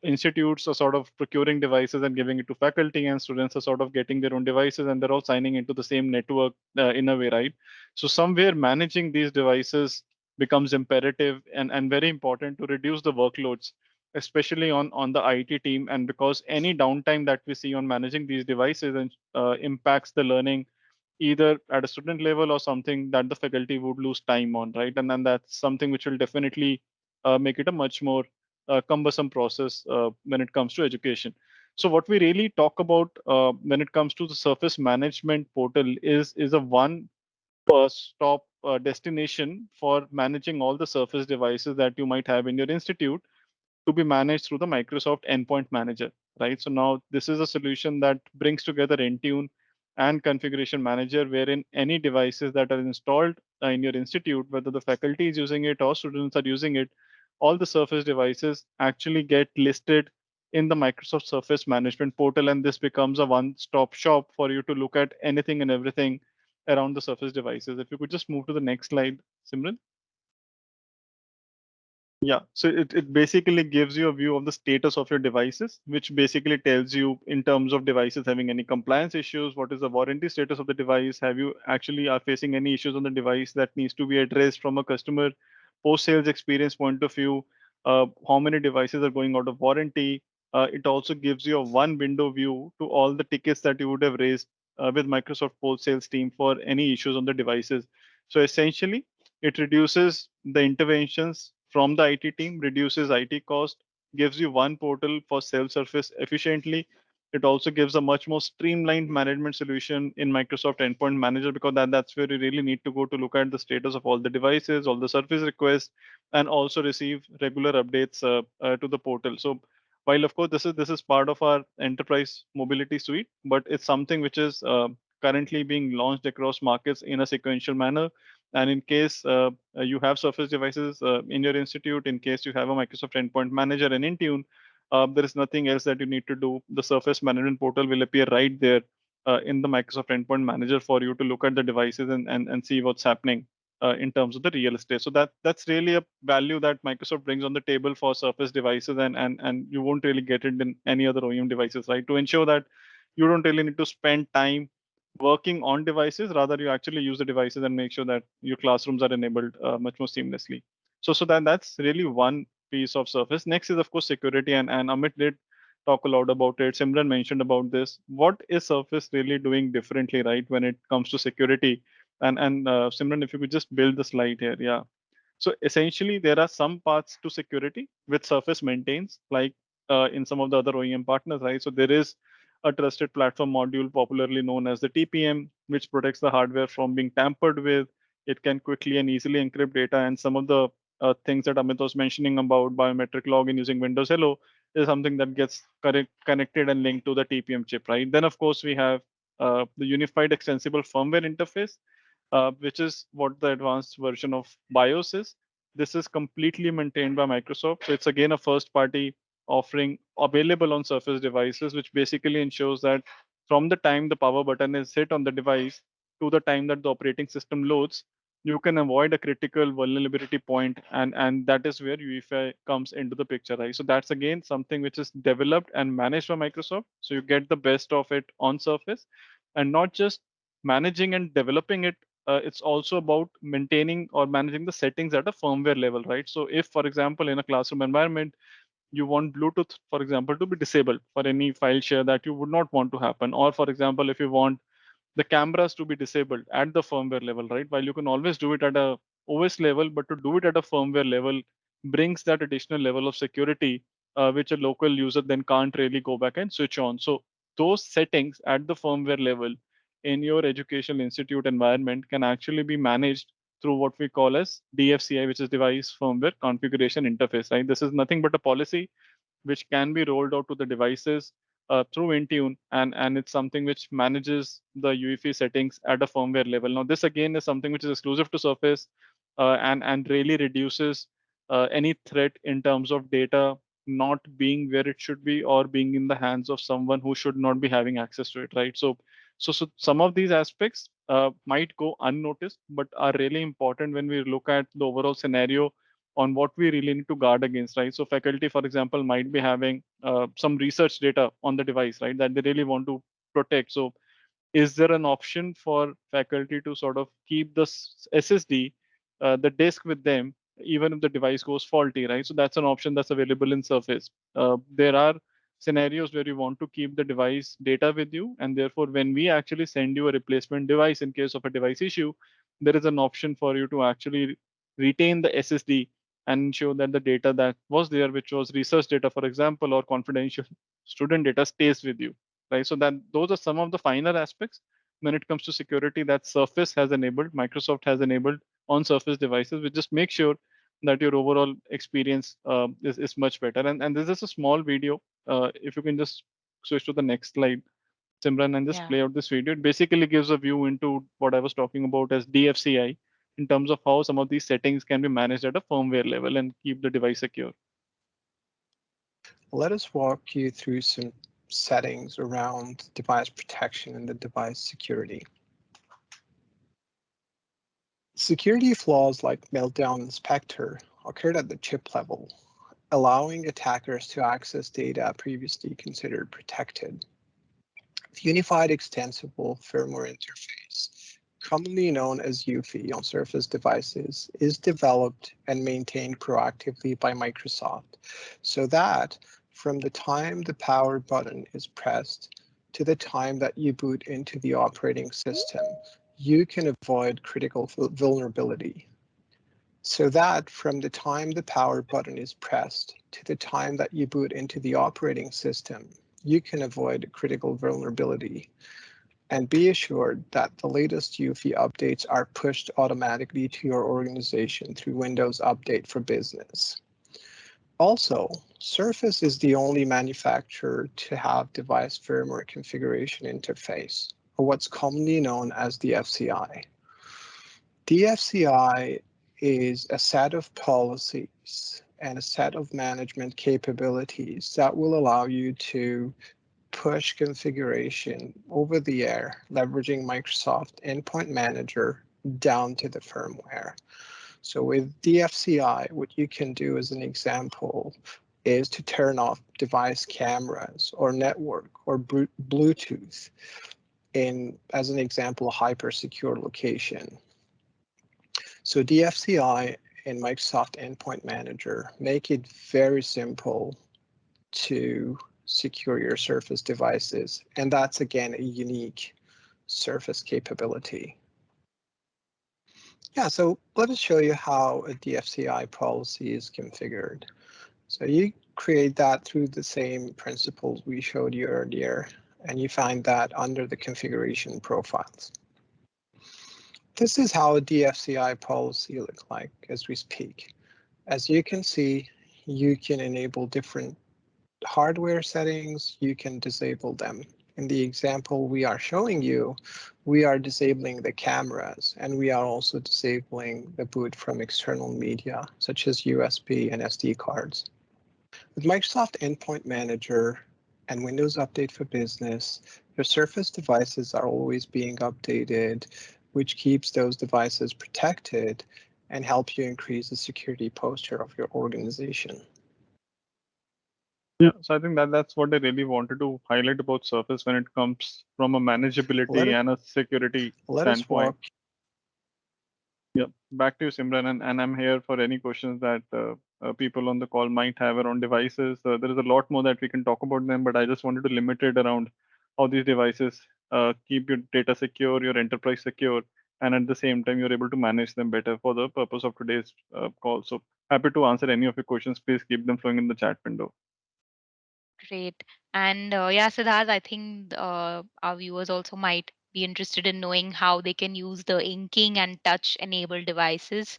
institutes are sort of procuring devices and giving it to faculty, and students are sort of getting their own devices and they're all signing into the same network in a way, right? So somewhere managing these devices becomes imperative and very important to reduce the workloads, especially on the IT team. And because any downtime that we see on managing these devices and impacts the learning either at a student level or something that the faculty would lose time on, right? And then that's something which will definitely make it a much more cumbersome process when it comes to education. So what we really talk about when it comes to the Surface Management Portal is a one stop destination for managing all the Surface devices that you might have in your institute, to be managed through the Microsoft Endpoint Manager, right? So now this is a solution that brings together Intune and Configuration Manager, wherein any devices that are installed in your institute, whether the faculty is using it or students are using it, all the Surface devices actually get listed in the Microsoft Surface Management Portal, and this becomes a one-stop shop for you to look at anything and everything around the Surface devices. If you could just move to the next slide, Simran. Yeah, so it basically gives you a view of the status of your devices, which basically tells you in terms of devices having any compliance issues, what is the warranty status of the device, have you actually are facing any issues on the device that needs to be addressed from a customer post-sales experience point of view, how many devices are going out of warranty. It also gives you a one window view to all the tickets that you would have raised with Microsoft post-sales team for any issues on the devices. So essentially, it reduces the interventions from the IT team, reduces IT cost, gives you one portal for self-service efficiently. It also gives a much more streamlined management solution in Microsoft Endpoint Manager, because that's where you really need to go to look at the status of all the devices, all the service requests, and also receive regular updates to the portal. So while of course this is part of our enterprise mobility suite, but it's something which is currently being launched across markets in a sequential manner. And in case you have Surface devices in your institute, in case you have a Microsoft Endpoint Manager and Intune, there is nothing else that you need to do. The Surface Management Portal will appear right there in the Microsoft Endpoint Manager for you to look at the devices and see what's happening in terms of the real estate. So that's really a value that Microsoft brings on the table for Surface devices, and you won't really get it in any other OEM devices, right? To ensure that you don't really need to spend time working on devices, rather you actually use the devices and make sure that your classrooms are enabled much more seamlessly. So that's really one piece of Surface. Next is of course security, and Amit did talk a lot about it. Simran mentioned about this. What is Surface really doing differently, right, when it comes to security? And Simran, if you could just build the slide here, yeah. So essentially, there are some parts to security which Surface maintains, like in some of the other OEM partners, right? So there is a trusted platform module, popularly known as the TPM, which protects the hardware from being tampered with. It can quickly and easily encrypt data, and some of the things that Amit was mentioning about biometric login using Windows Hello is something that gets connected and linked to the TPM chip, right? Then, of course, we have the unified extensible firmware interface, which is what the advanced version of BIOS is. This is completely maintained by Microsoft. So it's again a first party offering available on Surface devices, which basically ensures that from the time the power button is hit on the device to the time that the operating system loads, you can avoid a critical vulnerability point, and that is where UEFI comes into the picture, right? So that's again something which is developed and managed by Microsoft. So you get the best of it on Surface, and not just managing and developing it, it's also about maintaining or managing the settings at a firmware level, right? So if, for example, in a classroom environment, you want Bluetooth, for example, to be disabled for any file share that you would not want to happen, or for example, if you want the cameras to be disabled at the firmware level, right? While you can always do it at a OS level, but to do it at a firmware level brings that additional level of security, which a local user then can't really go back and switch on. So those settings at the firmware level in your educational institute environment can actually be managed through what we call as DFCI, which is Device Firmware Configuration Interface, right? This is nothing but a policy which can be rolled out to the devices through Intune, and it's something which manages the UEFI settings at a firmware level. Now, this again is something which is exclusive to Surface, and really reduces any threat in terms of data not being where it should be or being in the hands of someone who should not be having access to it, right? So some of these aspects might go unnoticed, but are really important when we look at the overall scenario on what we really need to guard against, right? So faculty, for example, might be having some research data on the device, right, that they really want to protect. So is there an option for faculty to sort of keep the SSD, the disk with them, even if the device goes faulty, right? So that's an option that's available in Surface. There are scenarios where you want to keep the device data with you, and therefore, when we actually send you a replacement device in case of a device issue, there is an option for you to actually retain the SSD and ensure that the data that was there, which was research data, for example, or confidential student data, stays with you, right? So that those are some of the finer aspects when it comes to security that Surface has enabled, Microsoft has enabled on Surface devices, which just make sure that your overall experience is much better. And this is a small video. If you can just switch to the next slide, Simran, and just Yeah. play out this video. It basically gives a view into what I was talking about as DFCI in terms of how some of these settings can be managed at a firmware level and keep the device secure. Let us walk you through some settings around device protection and the device security. Security flaws like Meltdown Inspector occurred at the chip level, allowing attackers to access data previously considered protected. The Unified Extensible Firmware Interface, commonly known as UEFI on Surface devices, is developed and maintained proactively by Microsoft so that from the time the power button is pressed to the time that you boot into the operating system, you can avoid critical vulnerability. So that from the time the power button is pressed to the time that you boot into the operating system, you can avoid critical vulnerability. And be assured that the latest UEFI updates are pushed automatically to your organization through Windows Update for Business. Also, Surface is the only manufacturer to have device firmware configuration interface, or what's commonly known as the FCI. The FCI is a set of policies and a set of management capabilities that will allow you to push configuration over the air, leveraging Microsoft Endpoint Manager down to the firmware. So with DFCI, what you can do as an example is to turn off device cameras or network or Bluetooth. as an example, hyper secure location. So DFCI and Microsoft Endpoint Manager make it very simple to secure your Surface devices. And that's, again, a unique Surface capability. Yeah, so let me show you how a DFCI policy is configured. So you create that through the same principles we showed you earlier, and you find that under the configuration profiles. This is how a DFCI policy looks like as we speak. As you can see, you can enable different hardware settings, you can disable them. In the example we are showing you, we are disabling the cameras, and we are also disabling the boot from external media, such as USB and SD cards. With Microsoft Endpoint Manager and Windows Update for Business, your Surface devices are always being updated, which keeps those devices protected and helps you increase the security posture of your organization. Yeah, so I think that's what I really wanted to highlight about Surface when it comes from a manageability and a security standpoint. Yeah, back to you, Simran, and I'm here for any questions that people on the call might have around devices. There is a lot more that we can talk about them, but I just wanted to limit it around how these devices keep your data secure, your enterprise secure, and at the same time, you're able to manage them better for the purpose of today's call. So happy to answer any of your questions. Please keep them flowing in the chat window. Great. And yeah, Siddharth, I think our viewers also might be interested in knowing how they can use the inking and touch enabled devices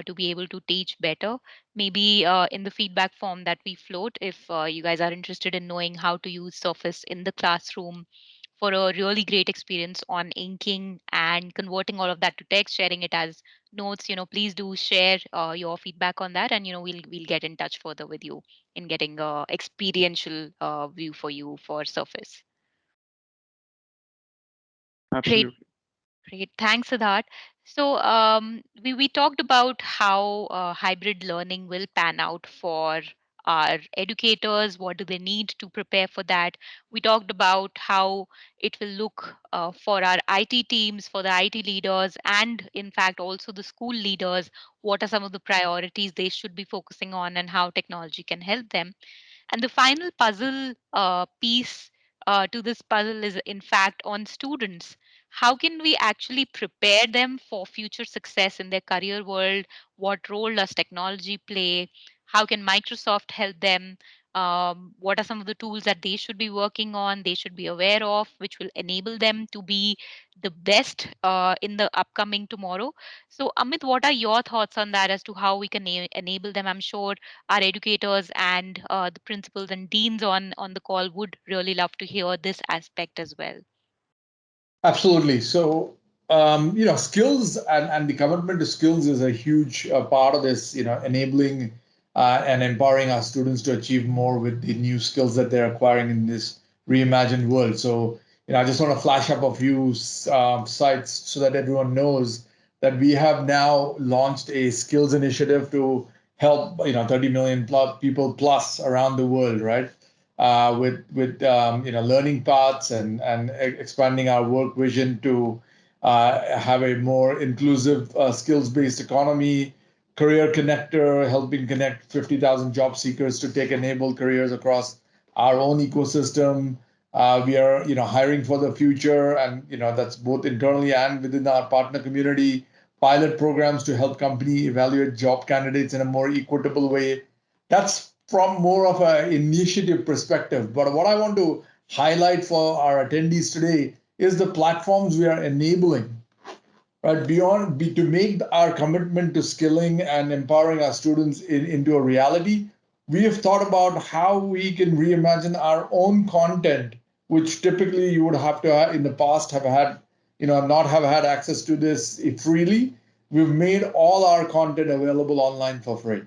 to be able to teach better. Maybe in the feedback form that we float, if you guys are interested in knowing how to use Surface in the classroom for a really great experience on inking and converting all of that to text, sharing it as notes, please do share your feedback on that, and we'll get in touch further with you in getting a experiential view for you for Surface. Great. Absolutely. Great. Thanks, Siddharth. So we talked about how hybrid learning will pan out for our educators. What do they need to prepare for that? We talked about how it will look for our IT teams, for the IT leaders, and in fact also the school leaders. What are some of the priorities they should be focusing on and how technology can help them? And the final puzzle piece to this puzzle is, in fact, on students. How can we actually prepare them for future success in their career world? What role does technology play? How can Microsoft help them? What are some of the tools that they should be working on, they should be aware of, which will enable them to be the best in the upcoming tomorrow? So, Amit, what are your thoughts on that as to how we can enable them? I'm sure our educators and the principals and deans on the call would really love to hear this aspect as well. Absolutely. So, skills and the commitment to skills is a huge part of this, enabling and empowering our students to achieve more with the new skills that they're acquiring in this reimagined world. So, I just want to flash up a few sites so that everyone knows that we have now launched a skills initiative to help, 30 million plus people plus around the world, right? With learning paths and expanding our work vision to have a more inclusive skills-based economy, career connector, helping connect 50,000 job seekers to take enabled careers across our own ecosystem. We are hiring for the future, and that's both internally and within our partner community. Pilot programs to help company evaluate job candidates in a more equitable way. That's from more of an initiative perspective. But what I want to highlight for our attendees today is the platforms we are enabling, right? To make our commitment to skilling and empowering our students into a reality, we have thought about how we can reimagine our own content, which typically you would have to in the past have had, not have had access to this freely. We've made all our content available online for free.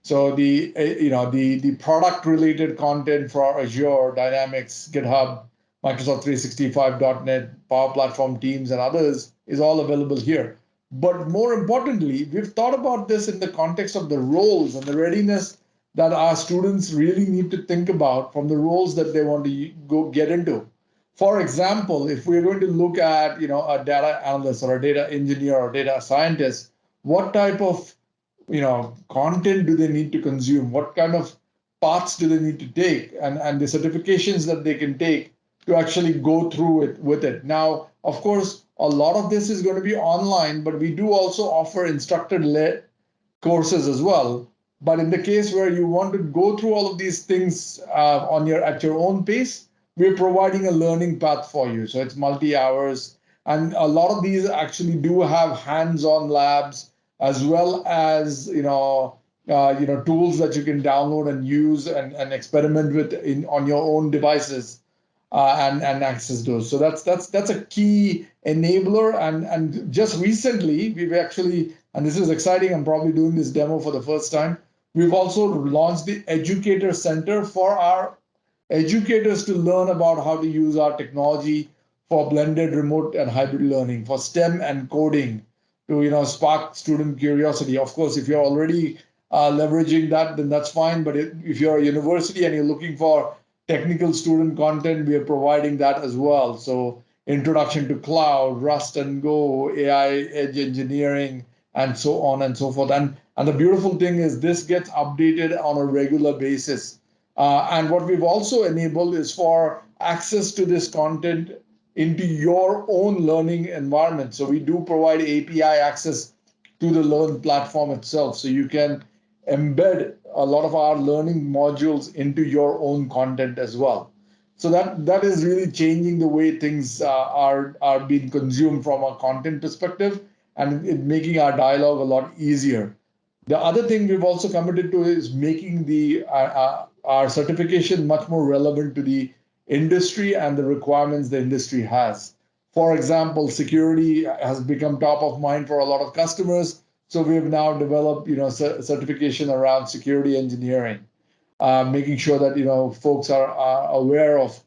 So the product related content for Azure, Dynamics, GitHub, Microsoft 365.NET, Power Platform Teams, and others is all available here. But more importantly, we've thought about this in the context of the roles and the readiness that our students really need to think about from the roles that they want to go get into. For example, if we're going to look at, a data analyst or a data engineer or data scientist, what type of, content do they need to consume? What kind of paths do they need to take? And the certifications that they can take to actually go through it with it. Now, of course, a lot of this is going to be online, but we do also offer instructor-led courses as well. But in the case where you want to go through all of these things at your own pace, we're providing a learning path for you. So it's multi hours, and a lot of these actually do have hands-on labs as well as tools that you can download and use and experiment with on your own devices and access those. So that's a key enabler. And just recently, we've actually, and this is exciting, I'm probably doing this demo for the first time, we've also launched the Educator Center for our educators to learn about how to use our technology for blended remote and hybrid learning, for STEM and coding, to spark student curiosity. Of course, if you're already leveraging that, then that's fine. But if you're a university and you're looking for technical student content, we are providing that as well. So introduction to cloud, Rust and Go, AI, edge engineering, and so on and so forth. And the beautiful thing is this gets updated on a regular basis. And what we've also enabled is for access to this content into your own learning environment. So we do provide API access to the Learn platform itself. So you can embed a lot of our learning modules into your own content as well. So that is really changing the way things are being consumed from a content perspective, and it making our dialogue a lot easier. The other thing we've also committed to is making our certification much more relevant to the industry and the requirements the industry has. For example, security has become top of mind for a lot of customers. So we have now developed, certification around security engineering, making sure that folks are aware of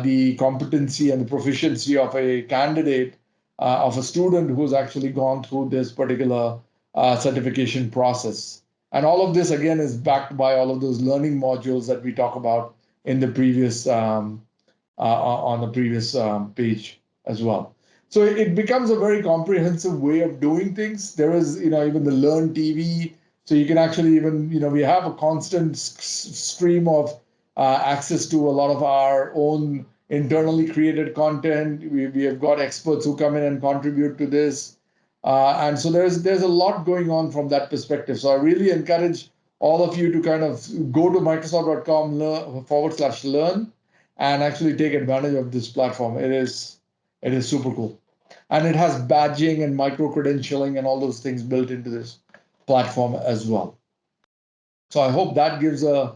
the competency and the proficiency of a candidate, of a student who's actually gone through this particular certification process. And all of this again is backed by all of those learning modules that we talk about in the previous on the previous page as well. So it becomes a very comprehensive way of doing things. There is, even the Learn TV. So you can actually even, we have a constant stream of access to a lot of our own internally created content. We have got experts who come in and contribute to this. And so there's a lot going on from that perspective. So I really encourage all of you to kind of go to Microsoft.com/learn and actually take advantage of this platform. It is super cool. And it has badging and micro-credentialing and all those things built into this platform as well. So I hope that gives a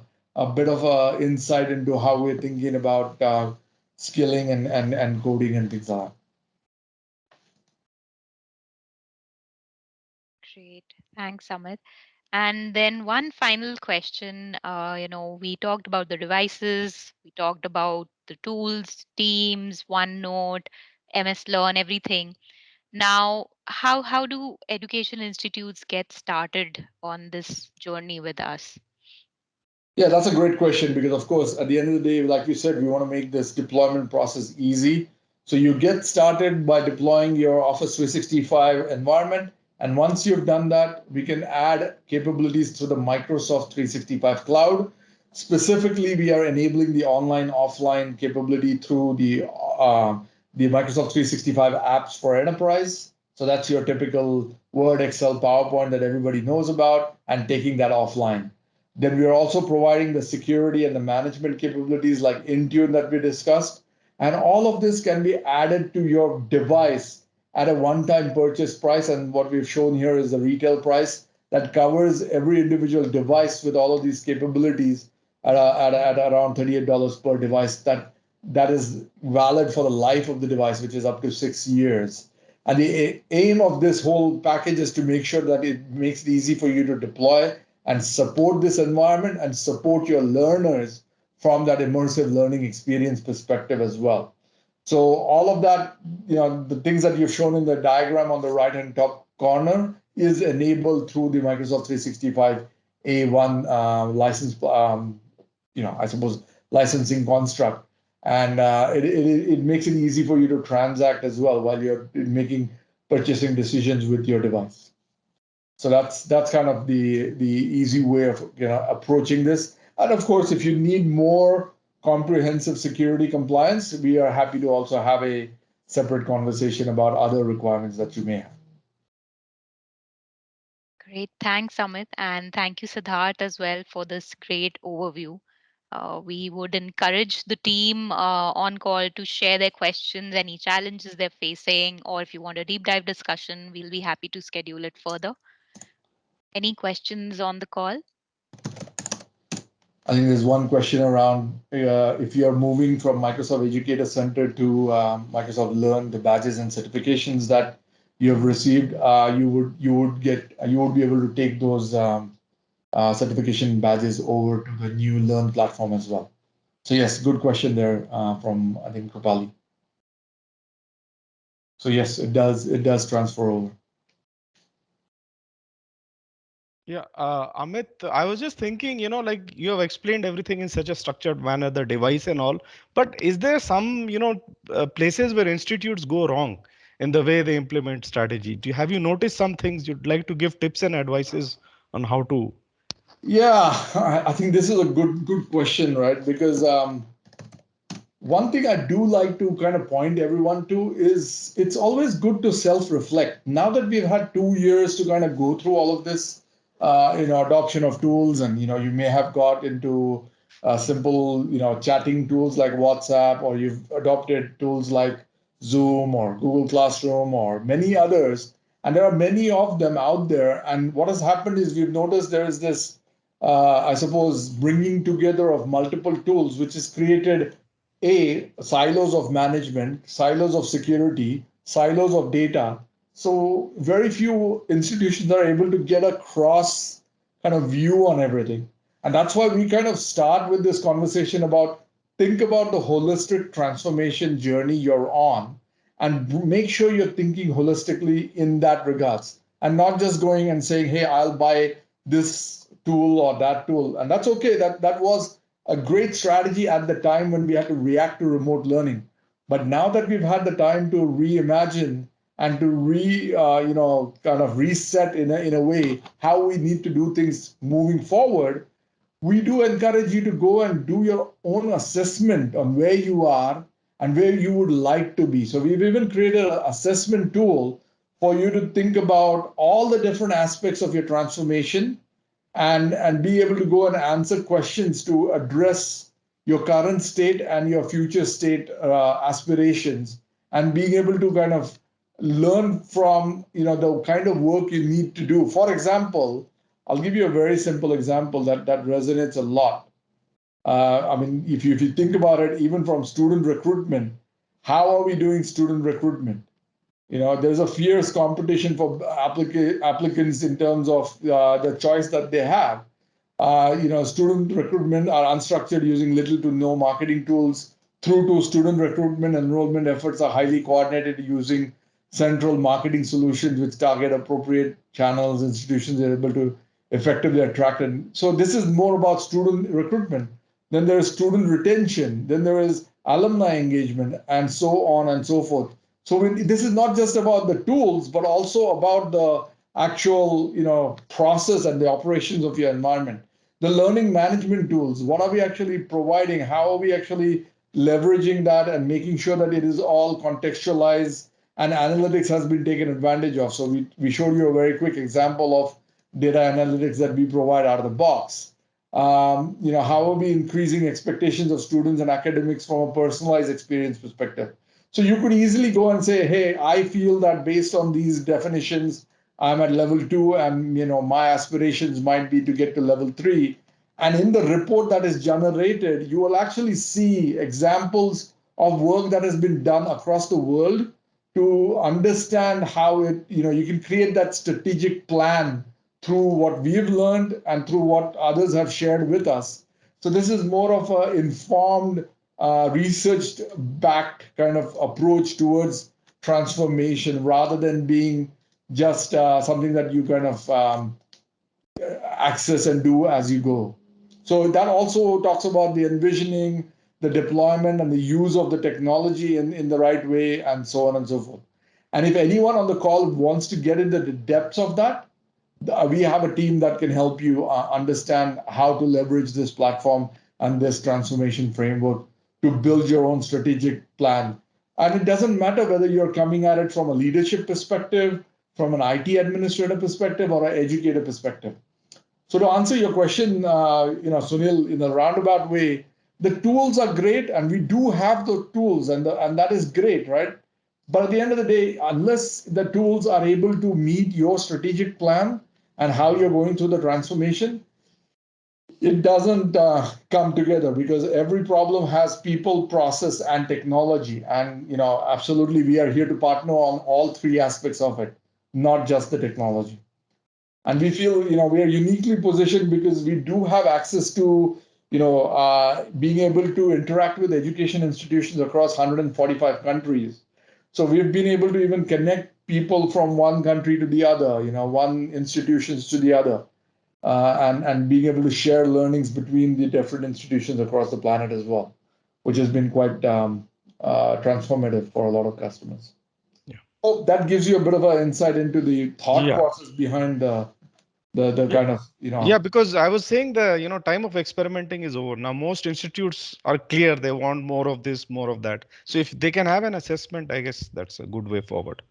bit of a insight into how we're thinking about skilling and coding and things like that. Great. Thanks, Amit. And then one final question. We talked about the devices, we talked about the tools, Teams, OneNote, MS Learn, everything. Now, how do education institutes get started on this journey with us? Yeah, that's a great question because, of course, at the end of the day, like you said, we want to make this deployment process easy. So you get started by deploying your Office 365 environment. And once you've done that, we can add capabilities to the Microsoft 365 cloud. Specifically, we are enabling the online, offline capability through the Microsoft 365 apps for enterprise. So that's your typical Word, Excel, PowerPoint that everybody knows about, and taking that offline. Then we are also providing the security and the management capabilities like Intune that we discussed. And all of this can be added to your device at a one-time purchase price. And what we've shown here is the retail price that covers every individual device with all of these capabilities at around $38 per device. That is valid for the life of the device, which is up to 6 years. And the aim of this whole package is to make sure that it makes it easy for you to deploy and support this environment and support your learners from that immersive learning experience perspective as well. So all of that, the things that you've shown in the diagram on the right-hand top corner is enabled through the Microsoft 365 A1 license, I suppose, licensing construct. and it makes it easy for you to transact as well while you're making purchasing decisions with your device. So that's kind of the easy way of approaching this. And of course, if you need more comprehensive security compliance, we are happy to also have a separate conversation about other requirements that you may have. Great. Thanks, Amit. And thank you, Siddharth, as well, for this great overview. We would encourage the team on call to share their questions, any challenges they're facing, or if you want a deep dive discussion, we'll be happy to schedule it further. Any questions on the call? I think there's one question around if you're moving from Microsoft Educator Center to Microsoft Learn, the badges and certifications that you have received, you would be able to take those certification badges over to the new Learn platform as well. So yes, good question there from I think Krupali. So yes, it does transfer over. Yeah, Amit, I was just thinking, like you have explained everything in such a structured manner, the device and all, but is there some, places where institutes go wrong in the way they implement strategy? Have you noticed some things you'd like to give tips and advices on how to? Yeah, I think this is a good question, right? Because one thing I do like to kind of point everyone to is it's always good to self-reflect. Now that we've had 2 years to kind of go through all of this, adoption of tools, and you may have got into simple, chatting tools like WhatsApp, or you've adopted tools like Zoom or Google Classroom or many others, and there are many of them out there. And what has happened is we've noticed there is this, I suppose, bringing together of multiple tools, which has created silos of management, silos of security, silos of data. So very few institutions are able to get a cross kind of view on everything. And that's why we kind of start with this conversation about think about the holistic transformation journey you're on and make sure you're thinking holistically in that regards and not just going and saying, hey, I'll buy this tool or that tool. And that's okay. That was a great strategy at the time when we had to react to remote learning. But now that we've had the time to reimagine and to kind of reset in a way how we need to do things moving forward, we do encourage you to go and do your own assessment on where you are and where you would like to be. So we've even created an assessment tool for you to think about all the different aspects of your transformation and be able to go and answer questions to address your current state and your future state aspirations, and being able to kind of learn from the kind of work you need to do. For example, I'll give you a very simple example that resonates a lot. I mean, if you think about it, even from student recruitment, how are we doing student recruitment? There's a fierce competition for applicants in terms of the choice that they have. Student recruitment are unstructured, using little to no marketing tools, through to student recruitment enrollment efforts are highly coordinated using central marketing solutions which target appropriate channels. Institutions are able to effectively attract. And so this is more about student recruitment. Then there is student retention. Then there is alumni engagement, and so on and so forth. So this is not just about the tools, but also about the actual, process and the operations of your environment. The learning management tools, what are we actually providing? How are we actually leveraging that and making sure that it is all contextualized and analytics has been taken advantage of? So we showed you a very quick example of data analytics that we provide out of the box. How are we increasing expectations of students and academics from a personalized experience perspective? So you could easily go and say, hey, I feel that based on these definitions, I'm at level 2, and my aspirations might be to get to level 3. And in the report that is generated, you will actually see examples of work that has been done across the world to understand how you can create that strategic plan through what we've learned and through what others have shared with us. So this is more of an informed, researched backed kind of approach towards transformation, rather than being just something that you kind of access and do as you go. So that also talks about the envisioning, the deployment and the use of the technology in the right way, and so on and so forth. And if anyone on the call wants to get into the depths of that, we have a team that can help you understand how to leverage this platform and this transformation framework to build your own strategic plan. And it doesn't matter whether you're coming at it from a leadership perspective, from an IT administrator perspective, or an educator perspective. So to answer your question, Sunil, in a roundabout way, the tools are great, and we do have the tools, and that is great, right? But at the end of the day, unless the tools are able to meet your strategic plan and how you're going through the transformation, it doesn't come together, because every problem has people, process, and technology. And absolutely, we are here to partner on all three aspects of it, not just the technology. And we feel we are uniquely positioned because we do have access to being able to interact with education institutions across 145 countries. So we've been able to even connect people from one country to the other, one institutions to the other, and being able to share learnings between the different institutions across the planet as well, which has been quite transformative for a lot of customers. Yeah. Hope that gives you a bit of an insight into the thought Yeah. process behind the kind of Yeah, because I was saying the time of experimenting is over now. Most institutes are clear, they want more of this, more of that. So if they can have an assessment, I guess that's a good way forward.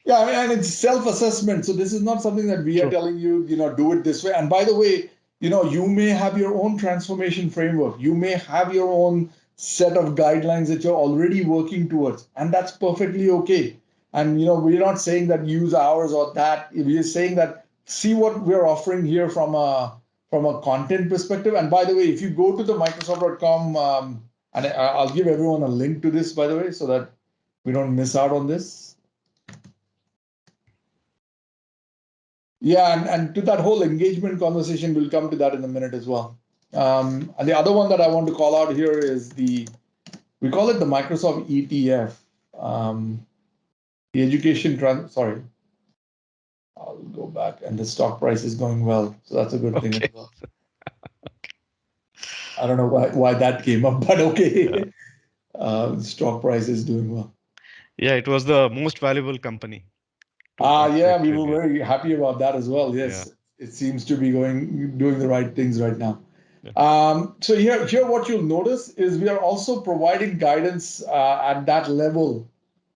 Yeah, I mean, and it's self-assessment. So this is not something that we are True. telling you, do it this way. And by the way, you may have your own transformation framework. You may have your own set of guidelines that you're already working towards, and that's perfectly okay. And we're not saying that use ours or that. We're saying that see what we're offering here from a content perspective. And by the way, if you go to the Microsoft.com, and I'll give everyone a link to this, by the way, so that we don't miss out on this. Yeah, and to that whole engagement conversation, we'll come to that in a minute as well. And the other one that I want to call out here is we call it the Microsoft ETF, the education sorry, I'll go back, and the stock price is going well, so that's a good thing as well. I don't know why that came up, but okay. The stock price is doing well. Yeah, it was the most valuable company. Yeah, we were very happy about that as well. Yes, Yeah. it seems to be doing the right things right now. Yeah. So here, what you'll notice is we are also providing guidance at that level.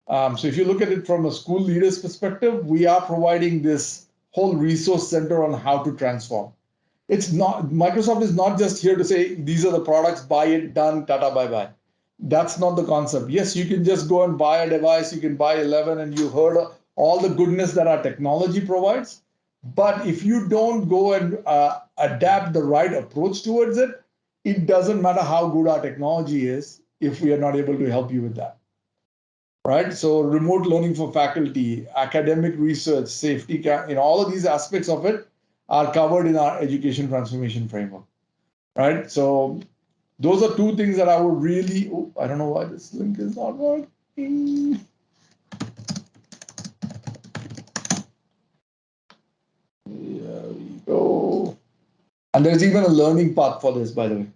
So if you look at it from a school leader's perspective, we are providing this whole resource center on how to transform. It's not, Microsoft is not just here to say, these are the products, buy it, done, tata, bye-bye. That's not the concept. Yes, you can just go and buy a device, you can buy 11, and you heard all the goodness that our technology provides. But if you don't go and adapt the right approach towards it, it doesn't matter how good our technology is if we are not able to help you with that. Right? So remote learning for faculty, academic research, safety, all of these aspects of it are covered in our education transformation framework. Right? So those are two things that I would really, I don't know why this link is not working. There we go. And there's even a learning path for this, by the way.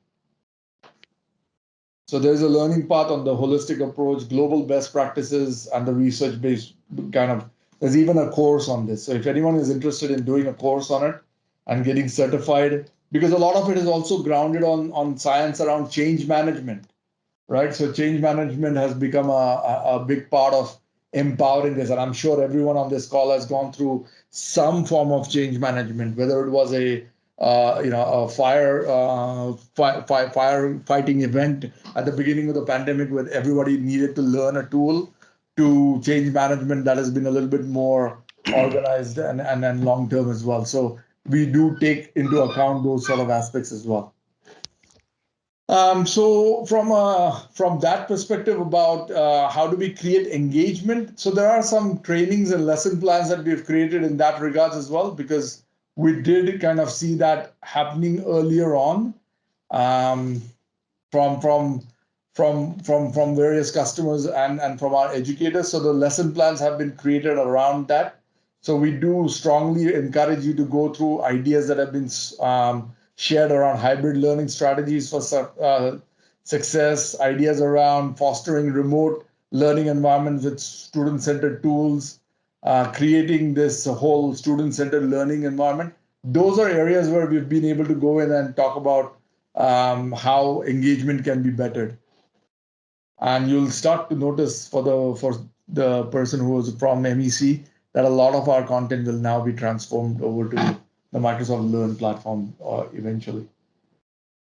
So there's a learning path on the holistic approach, global best practices, and the research-based kind of, there's even a course on this. So if anyone is interested in doing a course on it and getting certified, because a lot of it is also grounded on science around change management, right? So change management has become a big part of empowering this. And I'm sure everyone on this call has gone through some form of change management, whether it was a firefighting event at the beginning of the pandemic where everybody needed to learn a tool, to change management that has been a little bit more organized and long term as well. So we do take into account those sort of aspects as well. So from that perspective about how do we create engagement, so there are some trainings and lesson plans that we've created in that regards as well, because we did kind of see that happening earlier on from various customers and from our educators. So the lesson plans have been created around that. So we do strongly encourage you to go through ideas that have been shared around hybrid learning strategies for success, ideas around fostering remote learning environments with student-centered tools, creating this whole student-centered learning environment. Those are areas where we've been able to go in and talk about how engagement can be bettered. And you'll start to notice for the person who was from MEC that a lot of our content will now be transformed over to the Microsoft Learn platform eventually.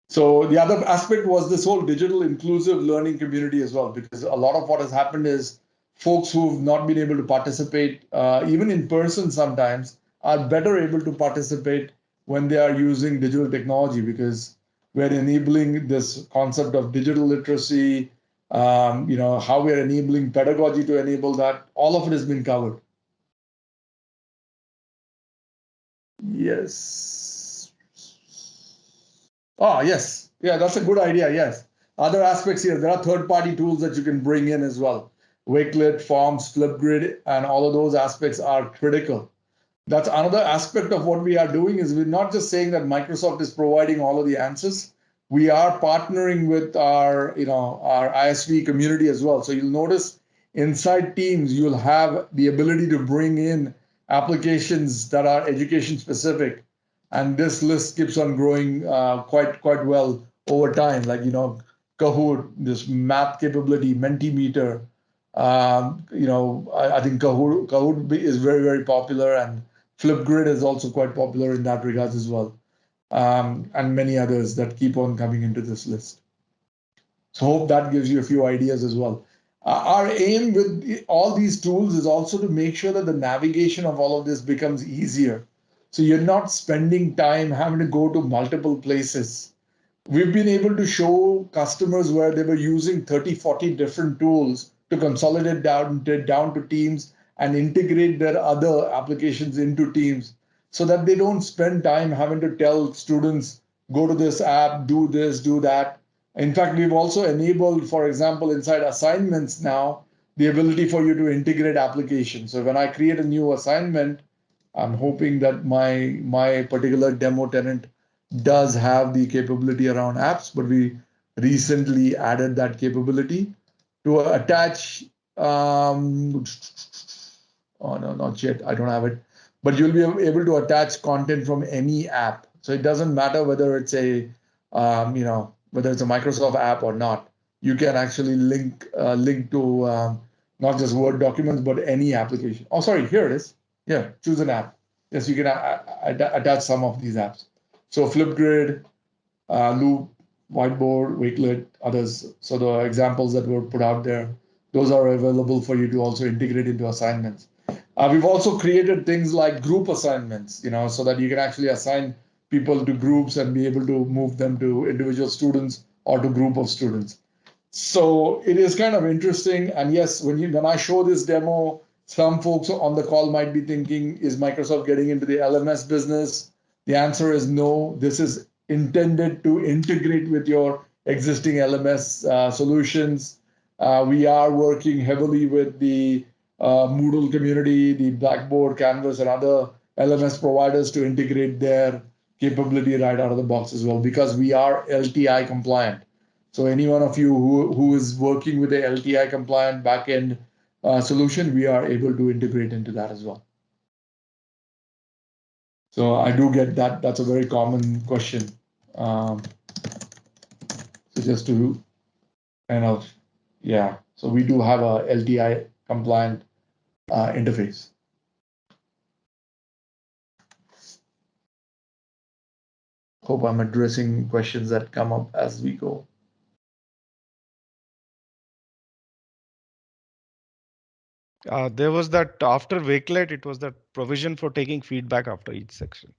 So the other aspect was this whole digital inclusive learning community as well, because a lot of what has happened is folks who've not been able to participate, even in person sometimes, are better able to participate when they are using digital technology, because we're enabling this concept of digital literacy, how we're enabling pedagogy to enable that. All of it has been covered. Yes. Yes. Yeah, that's a good idea. Yes. Other aspects here, there are third-party tools that you can bring in as well. Wakelet, Forms, Flipgrid, and all of those aspects are critical. That's another aspect of what we are doing is we're not just saying that Microsoft is providing all of the answers. We are partnering with our ISV community as well. So you'll notice inside Teams, you'll have the ability to bring in applications that are education specific. And this list keeps on growing quite well over time. Like, Kahoot, this math capability, Mentimeter. I think Kahoot is very popular, and Flipgrid is also quite popular in that regard as well, and many others that keep on coming into this list. So hope that gives you a few ideas as well. Our aim with all these tools is also to make sure that the navigation of all of this becomes easier. So you're not spending time having to go to multiple places. We've been able to show customers where they were using 30, 40 different tools to consolidate down to Teams and integrate their other applications into Teams so that they don't spend time having to tell students, go to this app, do this, do that. In fact, we've also enabled, for example, inside assignments now, the ability for you to integrate applications. So when I create a new assignment, I'm hoping that my particular demo tenant does have the capability around apps, but we recently added that capability to attach. Oh no, not yet. I don't have it, but you'll be able to attach content from any app. So it doesn't matter whether it's whether it's a Microsoft app or not. You can actually link to not just Word documents, but any application. Oh, sorry, here it is. Yeah, choose an app. Yes, you can attach some of these apps. So Flipgrid, Loop, Whiteboard, Wakelet, others. So the examples that were put out there, those are available for you to also integrate into assignments. We've also created things like group assignments, so that you can actually assign people to groups and be able to move them to individual students or to group of students. So it is kind of interesting. And yes, when I show this demo, some folks on the call might be thinking, is Microsoft getting into the LMS business? The answer is no. This is intended to integrate with your existing LMS solutions. We are working heavily with the Moodle community, the Blackboard, Canvas, and other LMS providers to integrate their capability right out of the box as well, because we are LTI compliant. So any one of you who is working with a LTI compliant backend solution, we are able to integrate into that as well. So I do get that. That's a very common question. So just to kind of, yeah. So we do have a LTI compliant interface. Hope I'm addressing questions that come up as we go. There was that after Wakelet, it was that provision for taking feedback after each section.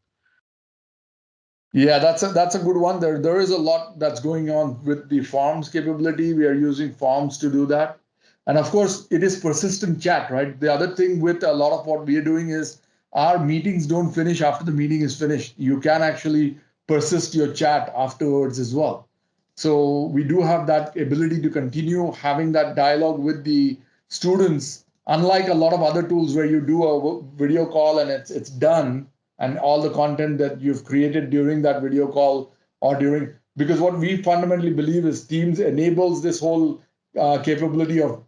Yeah, that's a good one. There is a lot that's going on with the Forms capability. We are using Forms to do that. And of course, it is persistent chat, right? The other thing with a lot of what we are doing is our meetings don't finish after the meeting is finished. You can actually persist your chat afterwards as well. So we do have that ability to continue having that dialogue with the students, unlike a lot of other tools where you do a video call and it's done, and all the content that you've created during that video call or during because what we fundamentally believe is Teams enables this whole capability of,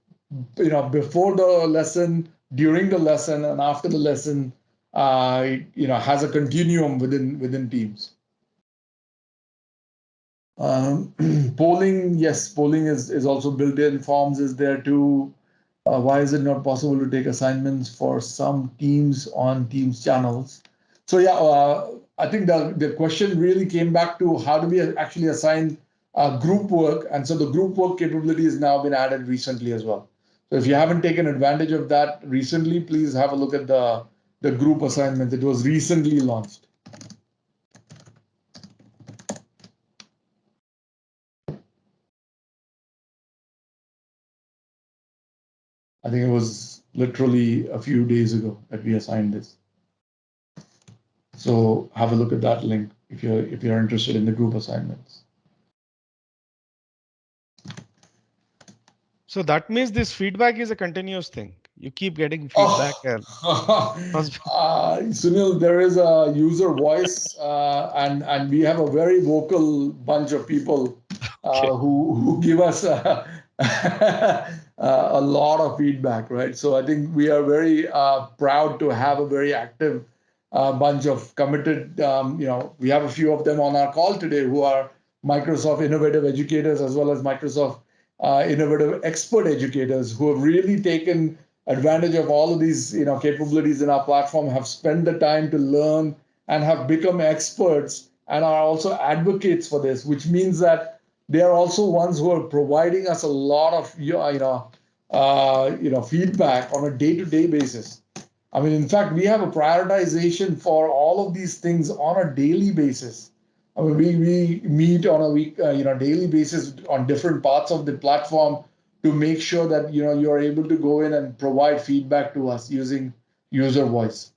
before the lesson, during the lesson, and after the lesson, has a continuum within Teams. Polling, yes, polling is also built in. Forms is there too. Why is it not possible to take assignments for some teams on Teams channels? So yeah, I think the question really came back to how do we actually assign group work, and so the group work capability has now been added recently as well. So if you haven't taken advantage of that recently, please have a look at the group assignment. It was recently launched. I think it was literally a few days ago that we assigned this. So have a look at that link if you're interested in the group assignments. So that means this feedback is a continuous thing. You keep getting feedback. And Sunil, there is a user voice, and we have a very vocal bunch of people who give us a lot of feedback, right? So I think we are very proud to have a very active bunch of committed. We have a few of them on our call today who are Microsoft innovative educators as well as Microsoft innovative expert educators who have really taken advantage of all of these capabilities in our platform, have spent the time to learn and have become experts and are also advocates for this, which means that they are also ones who are providing us a lot of feedback on a day-to-day basis. I mean, in fact, we have a prioritization for all of these things on a daily basis. I mean, we meet on a daily basis on different parts of the platform to make sure that you're able to go in and provide feedback to us using user voice.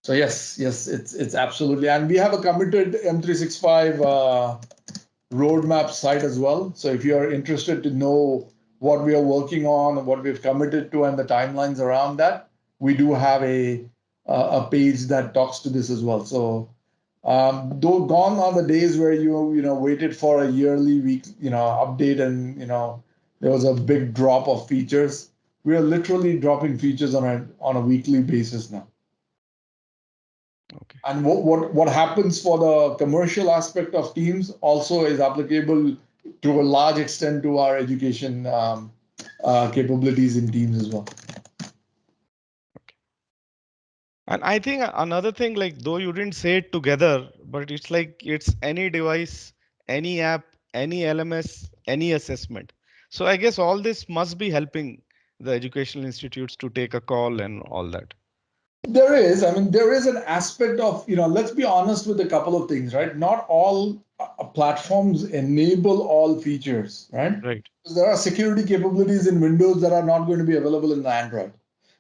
So yes, it's absolutely, and we have a committed M365 roadmap site as well. So if you are interested to know what we are working on, what we've committed to, and the timelines around that, we do have a page that talks to this as well. So though gone are the days where you waited for a yearly week update and there was a big drop of features. We are literally dropping features on a weekly basis now. okay. And what happens for the commercial aspect of Teams also is applicable to a large extent to our education capabilities in Teams as well. And I think another thing, like though you didn't say it together, but it's like it's any device, any app, any LMS, any assessment. So I guess all this must be helping the educational institutes to take a call and all that. There is, I mean, there is an aspect of, let's be honest with a couple of things, right? Not all platforms enable all features, right? Right. There are security capabilities in Windows that are not going to be available in the Android.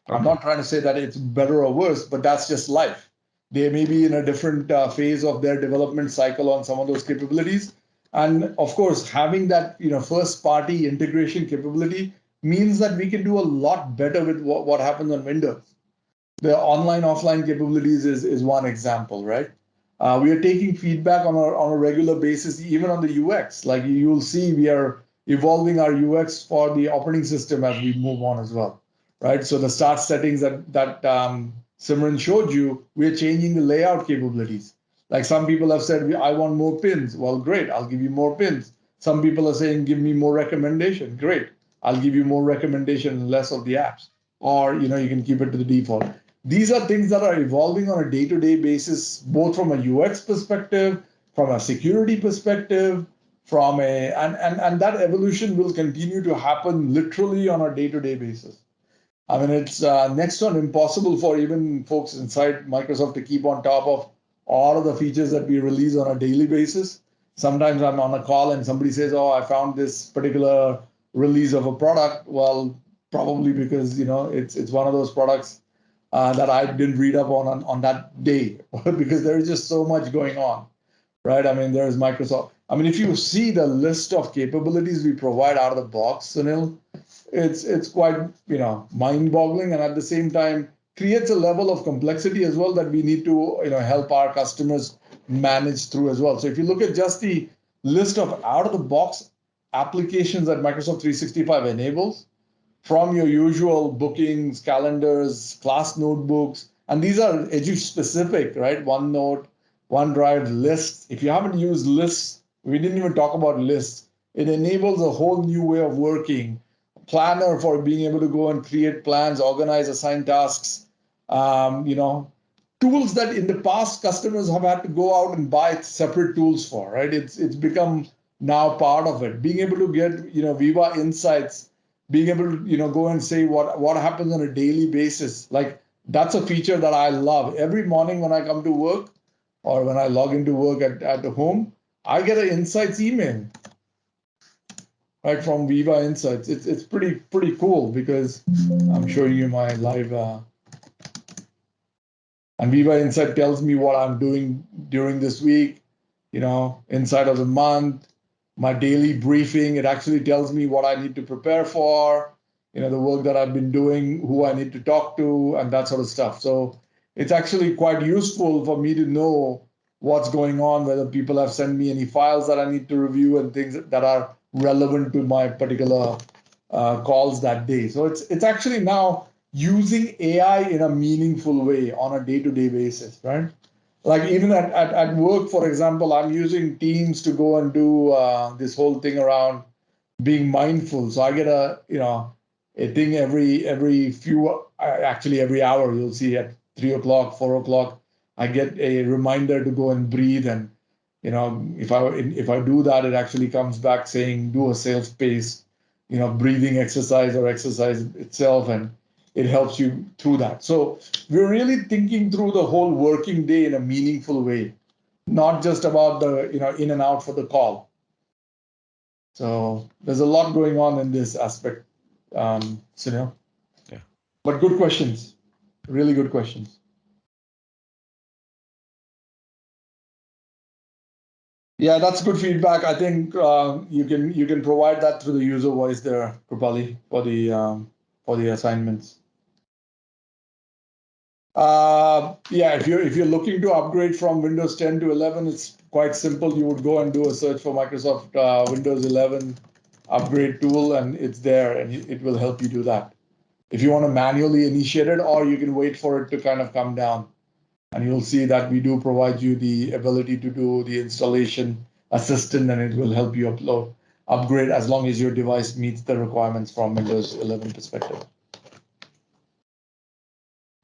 Okay. I'm not trying to say that it's better or worse, but that's just life. They may be in a different phase of their development cycle on some of those capabilities. And of course, having that first party integration capability means that we can do a lot better with what happens on Windows. The online offline capabilities is one example, right? We are taking feedback on a regular basis, even on the UX. Like you'll see, we are evolving our UX for the operating system as we move on as well, right? So the start settings that Simran showed you, we're changing the layout capabilities. Like some people have said, I want more pins. Well, great, I'll give you more pins. Some people are saying, give me more recommendation. Great, I'll give you more recommendation and less of the apps. Or you can keep it to the default. These are things that are evolving on a day-to-day basis, both from a UX perspective, from a security perspective, and that evolution will continue to happen literally on a day-to-day basis. I mean, it's next to impossible for even folks inside Microsoft to keep on top of all of the features that we release on a daily basis. Sometimes I'm on a call and somebody says, "Oh, I found this particular release of a product." Well, probably because it's one of those products that I didn't read up on that day because there is just so much going on, right? I mean, there's Microsoft. I mean, if you see the list of capabilities we provide out of the box, Sunil, it's quite mind-boggling, and at the same time creates a level of complexity as well that we need to help our customers manage through as well. So if you look at just the list of out-of-the-box applications that Microsoft 365 enables, from your usual bookings, calendars, class notebooks, and these are edu-specific, right? OneNote, OneDrive, lists. If you haven't used lists, we didn't even talk about lists. It enables a whole new way of working. Planner for being able to go and create plans, organize, assign tasks. Tools that in the past customers have had to go out and buy separate tools for, right? It's become now part of it. Being able to get Viva Insights, being able to go and say what happens on a daily basis. Like that's a feature that I love. Every morning when I come to work or when I log into work at the home, I get an Insights email, right, from Viva Insights. It's pretty cool because I'm showing you my live. And Viva Insight tells me what I'm doing during this week, inside of the month, my daily briefing. It actually tells me what I need to prepare for, the work that I've been doing, who I need to talk to, and that sort of stuff. So it's actually quite useful for me to know what's going on, whether people have sent me any files that I need to review and things that are relevant to my particular calls that day. So it's actually now using AI in a meaningful way on a day-to-day basis, right? Like even at work, for example, I'm using Teams to go and do this whole thing around being mindful. So I get a thing every few, actually every hour. You'll see at 3 o'clock, 4 o'clock, I get a reminder to go and breathe. And if I do that, it actually comes back saying do a self-paced breathing exercise or exercise itself, and it helps you through that. So we're really thinking through the whole working day in a meaningful way, not just about the in and out for the call. So there's a lot going on in this aspect, Sunil. Yeah. But good questions, really good questions. Yeah, that's good feedback. I think you can provide that through the user voice there, Krupali, for the assignments. Yeah, if you're looking to upgrade from Windows 10 to 11, it's quite simple. You would go and do a search for Microsoft Windows 11 upgrade tool, and it's there, and it will help you do that. If you want to manually initiate it, or you can wait for it to kind of come down, and you'll see that we do provide you the ability to do the installation assistant, and it will help you upgrade as long as your device meets the requirements from Windows 11 perspective.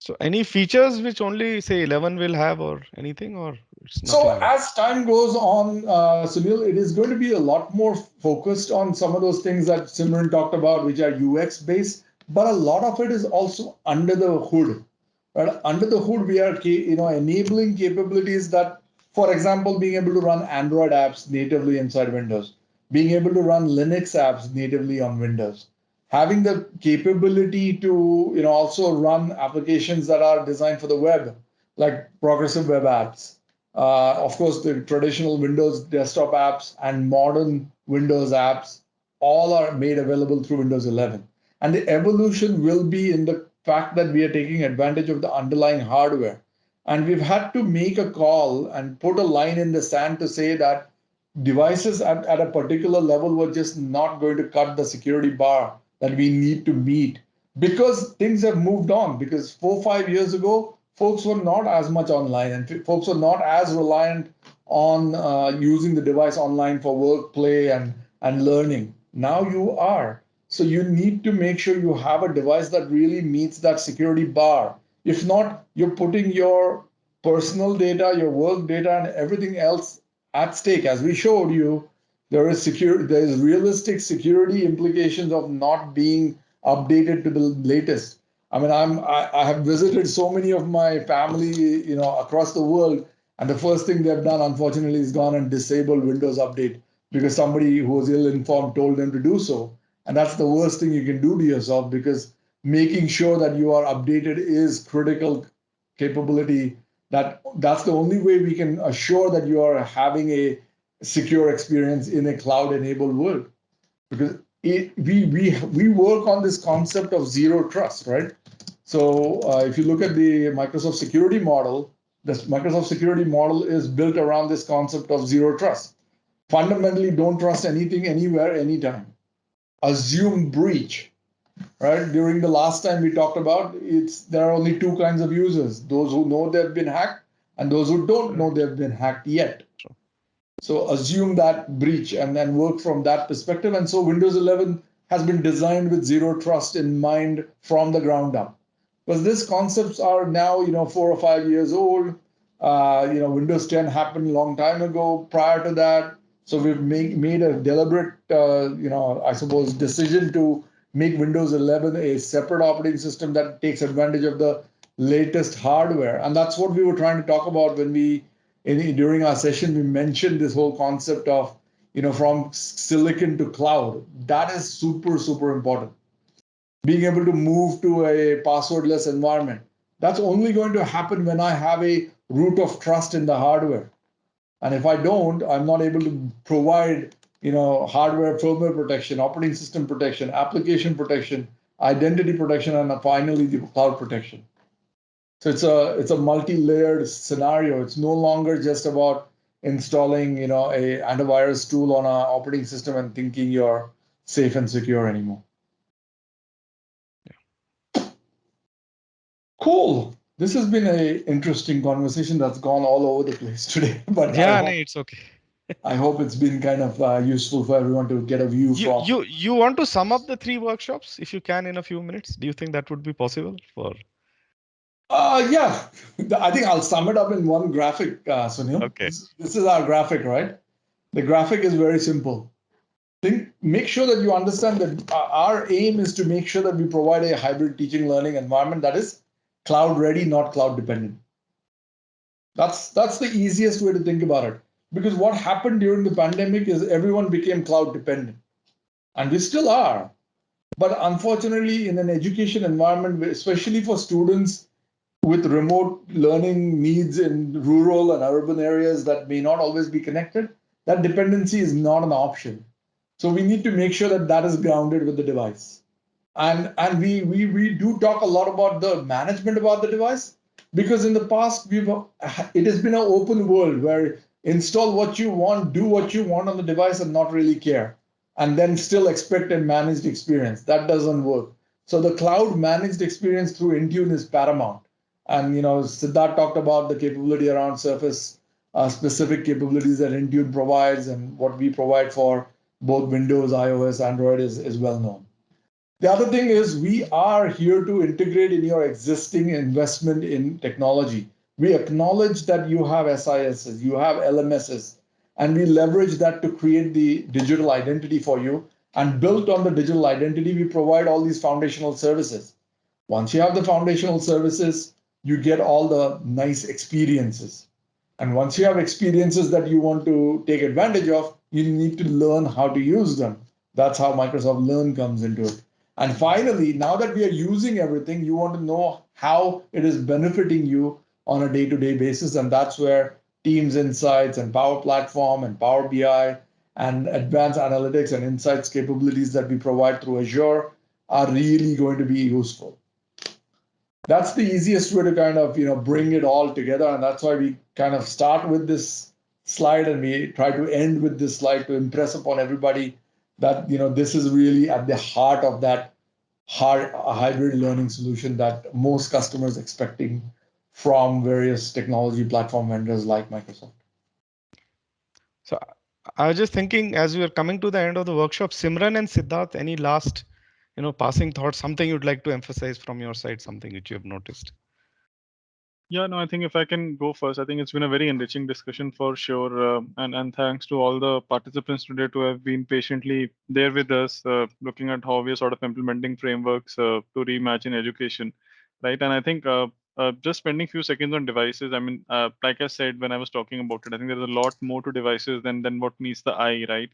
So any features which only say 11 will have or anything, or it's nothing? So as time goes on, Sunil, it is going to be a lot more focused on some of those things that Simran talked about, which are UX based, but a lot of it is also under the hood. Right? Under the hood, we are enabling capabilities that, for example, being able to run Android apps natively inside Windows, being able to run Linux apps natively on Windows, having the capability to also run applications that are designed for the web, like progressive web apps. Of course, the traditional Windows desktop apps and modern Windows apps all are made available through Windows 11. And the evolution will be in the fact that we are taking advantage of the underlying hardware. And we've had to make a call and put a line in the sand to say that devices at a particular level were just not going to cut the security bar that we need to meet, because things have moved on. Because 4 or 5 years ago, folks were not as much online, and folks were not as reliant on using the device online for work, play, and learning. Now you are. So you need to make sure you have a device that really meets that security bar. If not, you're putting your personal data, your work data, and everything else at stake. As we showed you, there is realistic security implications of not being updated to the latest. I mean, I have visited so many of my family, across the world, and the first thing they've done, unfortunately, is gone and disabled Windows Update because somebody who was ill-informed told them to do so. And that's the worst thing you can do to yourself, because making sure that you are updated is critical capability. That's the only way we can assure that you are having a secure experience in a cloud-enabled world. Because we work on this concept of zero trust, right? So if you look at the Microsoft security model, this Microsoft security model is built around this concept of zero trust. Fundamentally, don't trust anything, anywhere, anytime. Assume breach, right? During the last time we talked about, there are only two kinds of users: those who know they've been hacked and those who don't know they've been hacked yet. So assume that breach and then work from that perspective. And so Windows 11 has been designed with zero trust in mind from the ground up. Because these concepts are now, 4 or 5 years old. Windows 10 happened a long time ago. Prior to that, so we've made a deliberate, I suppose, decision to make Windows 11 a separate operating system that takes advantage of the latest hardware. And that's what we were trying to talk about when during our session, we mentioned this whole concept of, from silicon to cloud. That is super, super important. Being able to move to a passwordless environment. That's only going to happen when I have a root of trust in the hardware. And if I don't, I'm not able to provide, hardware, firmware protection, operating system protection, application protection, identity protection, and finally the cloud protection. So it's a multi-layered scenario. It's no longer just about installing, a antivirus tool on an operating system and thinking you're safe and secure anymore. Cool. This has been an interesting conversation that's gone all over the place today. But yeah, no, it's okay. I hope it's been kind of useful for everyone to get a view from. You want to sum up the 3 workshops if you can in a few minutes? Do you think that would be possible for? Yeah, I think I'll sum it up in one graphic, Sunil. Okay. This is our graphic, right? The graphic is very simple. Make sure that you understand that our aim is to make sure that we provide a hybrid teaching learning environment that is cloud ready, not cloud dependent. That's the easiest way to think about it. Because what happened during the pandemic is everyone became cloud dependent. And we still are. But unfortunately, in an education environment, especially for students with remote learning needs in rural and urban areas that may not always be connected, that dependency is not an option. So we need to make sure that that is grounded with the device. And we do talk a lot about the management about the device, because in the past it has been an open world where install what you want, do what you want on the device and not really care, and then still expect a managed experience. That doesn't work. So the cloud managed experience through Intune is paramount. And Siddharth talked about the capability around Surface specific capabilities that Intune provides, and what we provide for both Windows, iOS, Android is well known. The other thing is we are here to integrate in your existing investment in technology. We acknowledge that you have SISs, you have LMSs, and we leverage that to create the digital identity for you. And built on the digital identity, we provide all these foundational services. Once you have the foundational services, you get all the nice experiences. And once you have experiences that you want to take advantage of, you need to learn how to use them. That's how Microsoft Learn comes into it. And finally, now that we are using everything, you want to know how it is benefiting you on a day-to-day basis. And that's where Teams Insights and Power Platform and Power BI and advanced analytics and insights capabilities that we provide through Azure are really going to be useful. That's the easiest way to kind of bring it all together. And that's why we kind of start with this slide and we try to end with this slide to impress upon everybody that this is really at the heart of that hybrid learning solution that most customers expecting from various technology platform vendors like Microsoft. So I was just thinking, as we are coming to the end of the workshop, Simran and Siddharth, any last passing thoughts, something you'd like to emphasize from your side, something which you have noticed? Yeah, no, I think if I can go first, I think it's been a very enriching discussion for sure. And thanks to all the participants today to have been patiently there with us, looking at how we are sort of implementing frameworks to reimagine education, right? And I think just spending a few seconds on devices, I mean, like I said, when I was talking about it, I think there's a lot more to devices than what meets the eye, right?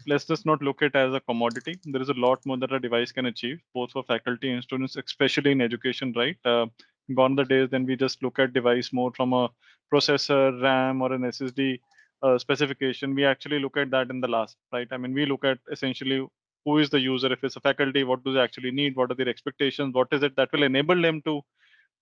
Let's just not look at it as a commodity. There is a lot more that a device can achieve, both for faculty and students, especially in education, right? Gone the days then we just look at device more from a processor, RAM, or an SSD specification. We actually look at that in the last, right? I mean, we look at essentially who is the user. If it's a faculty, what do they actually need? What are their expectations? What is it that will enable them to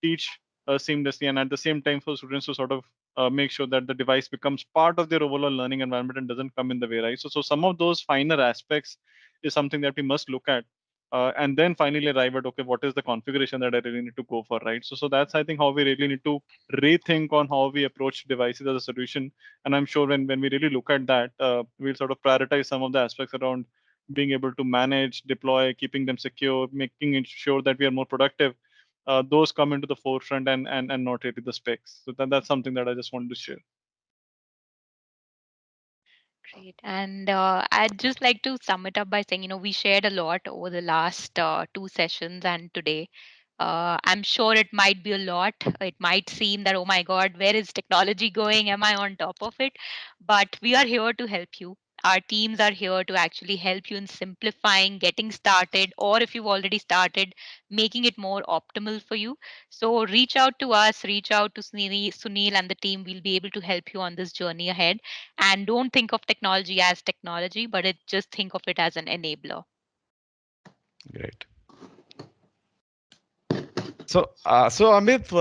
teach seamlessly, and at the same time for students to sort of make sure that the device becomes part of their overall learning environment and doesn't come in the way, right? So some of those finer aspects is something that we must look at, and then finally arrive at, okay, what is the configuration that I really need to go for, right? So that's, I think, how we really need to rethink on how we approach devices as a solution. And I'm sure when we really look at that, we'll sort of prioritize some of the aspects around being able to manage, deploy, keeping them secure, making sure that we are more productive. Those come into the forefront and not really the specs. So that's something that I just wanted to share. Great. And I'd just like to sum it up by saying, we shared a lot over the last two sessions and today. I'm sure it might be a lot. It might seem that, oh my God, where is technology going? Am I on top of it? But we are here to help you. Our teams are here to actually help you in simplifying, getting started, or if you've already started, making it more optimal for you. So reach out to us, reach out to Sunil and the team. We'll be able to help you on this journey ahead. And don't think of technology as technology, but just think of it as an enabler. Great. So Amit,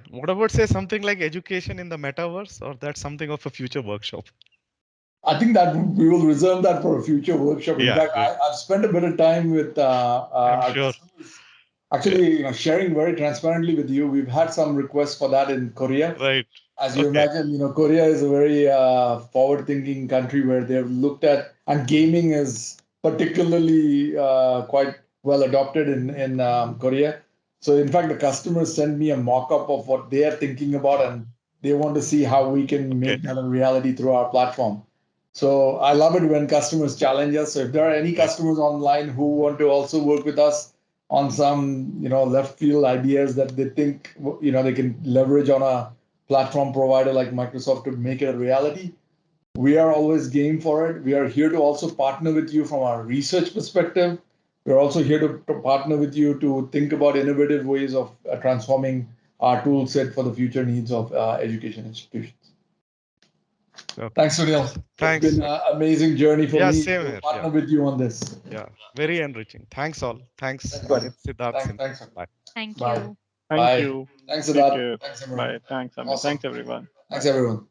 what about say something like education in the metaverse, or that's something of a future workshop? I think that we will reserve that for a future workshop. In Yeah, fact, great. I've spent a bit of time with I'm our sure. customers. Actually, sharing very transparently with you, we've had some requests for that in Korea. Right. As you Okay. imagine, Korea is a very forward-thinking country where they've looked at, and gaming is particularly quite well adopted in Korea. So, in fact, the customers send me a mock-up of what they are thinking about, and they want to see how we can Okay. make that a reality through our platform. So, I love it when customers challenge us. So, if there are any Right. customers online who want to also work with us on some, left field ideas that they think, they can leverage on a platform provider like Microsoft to make it a reality, we are always game for it. We are here to also partner with you from our research perspective. We're also here to partner with you to think about innovative ways of transforming our tool set for the future needs of education institutions. Okay. Thanks, Sunil. Thanks. It's been an amazing journey for Yeah, me same to here. partner Yeah. with you on this. Yeah. Very enriching. Thanks all. Thanks, Thanks, buddy. Amit, Siddharth, Thanks. Simran. Thanks. Bye. Thank Bye. you. Thank Bye. you. Thanks, Take Siddharth. care. Thanks, Simran. Bye. Thanks, Amit. Awesome. Thanks, everyone. Thanks, Bye. everyone.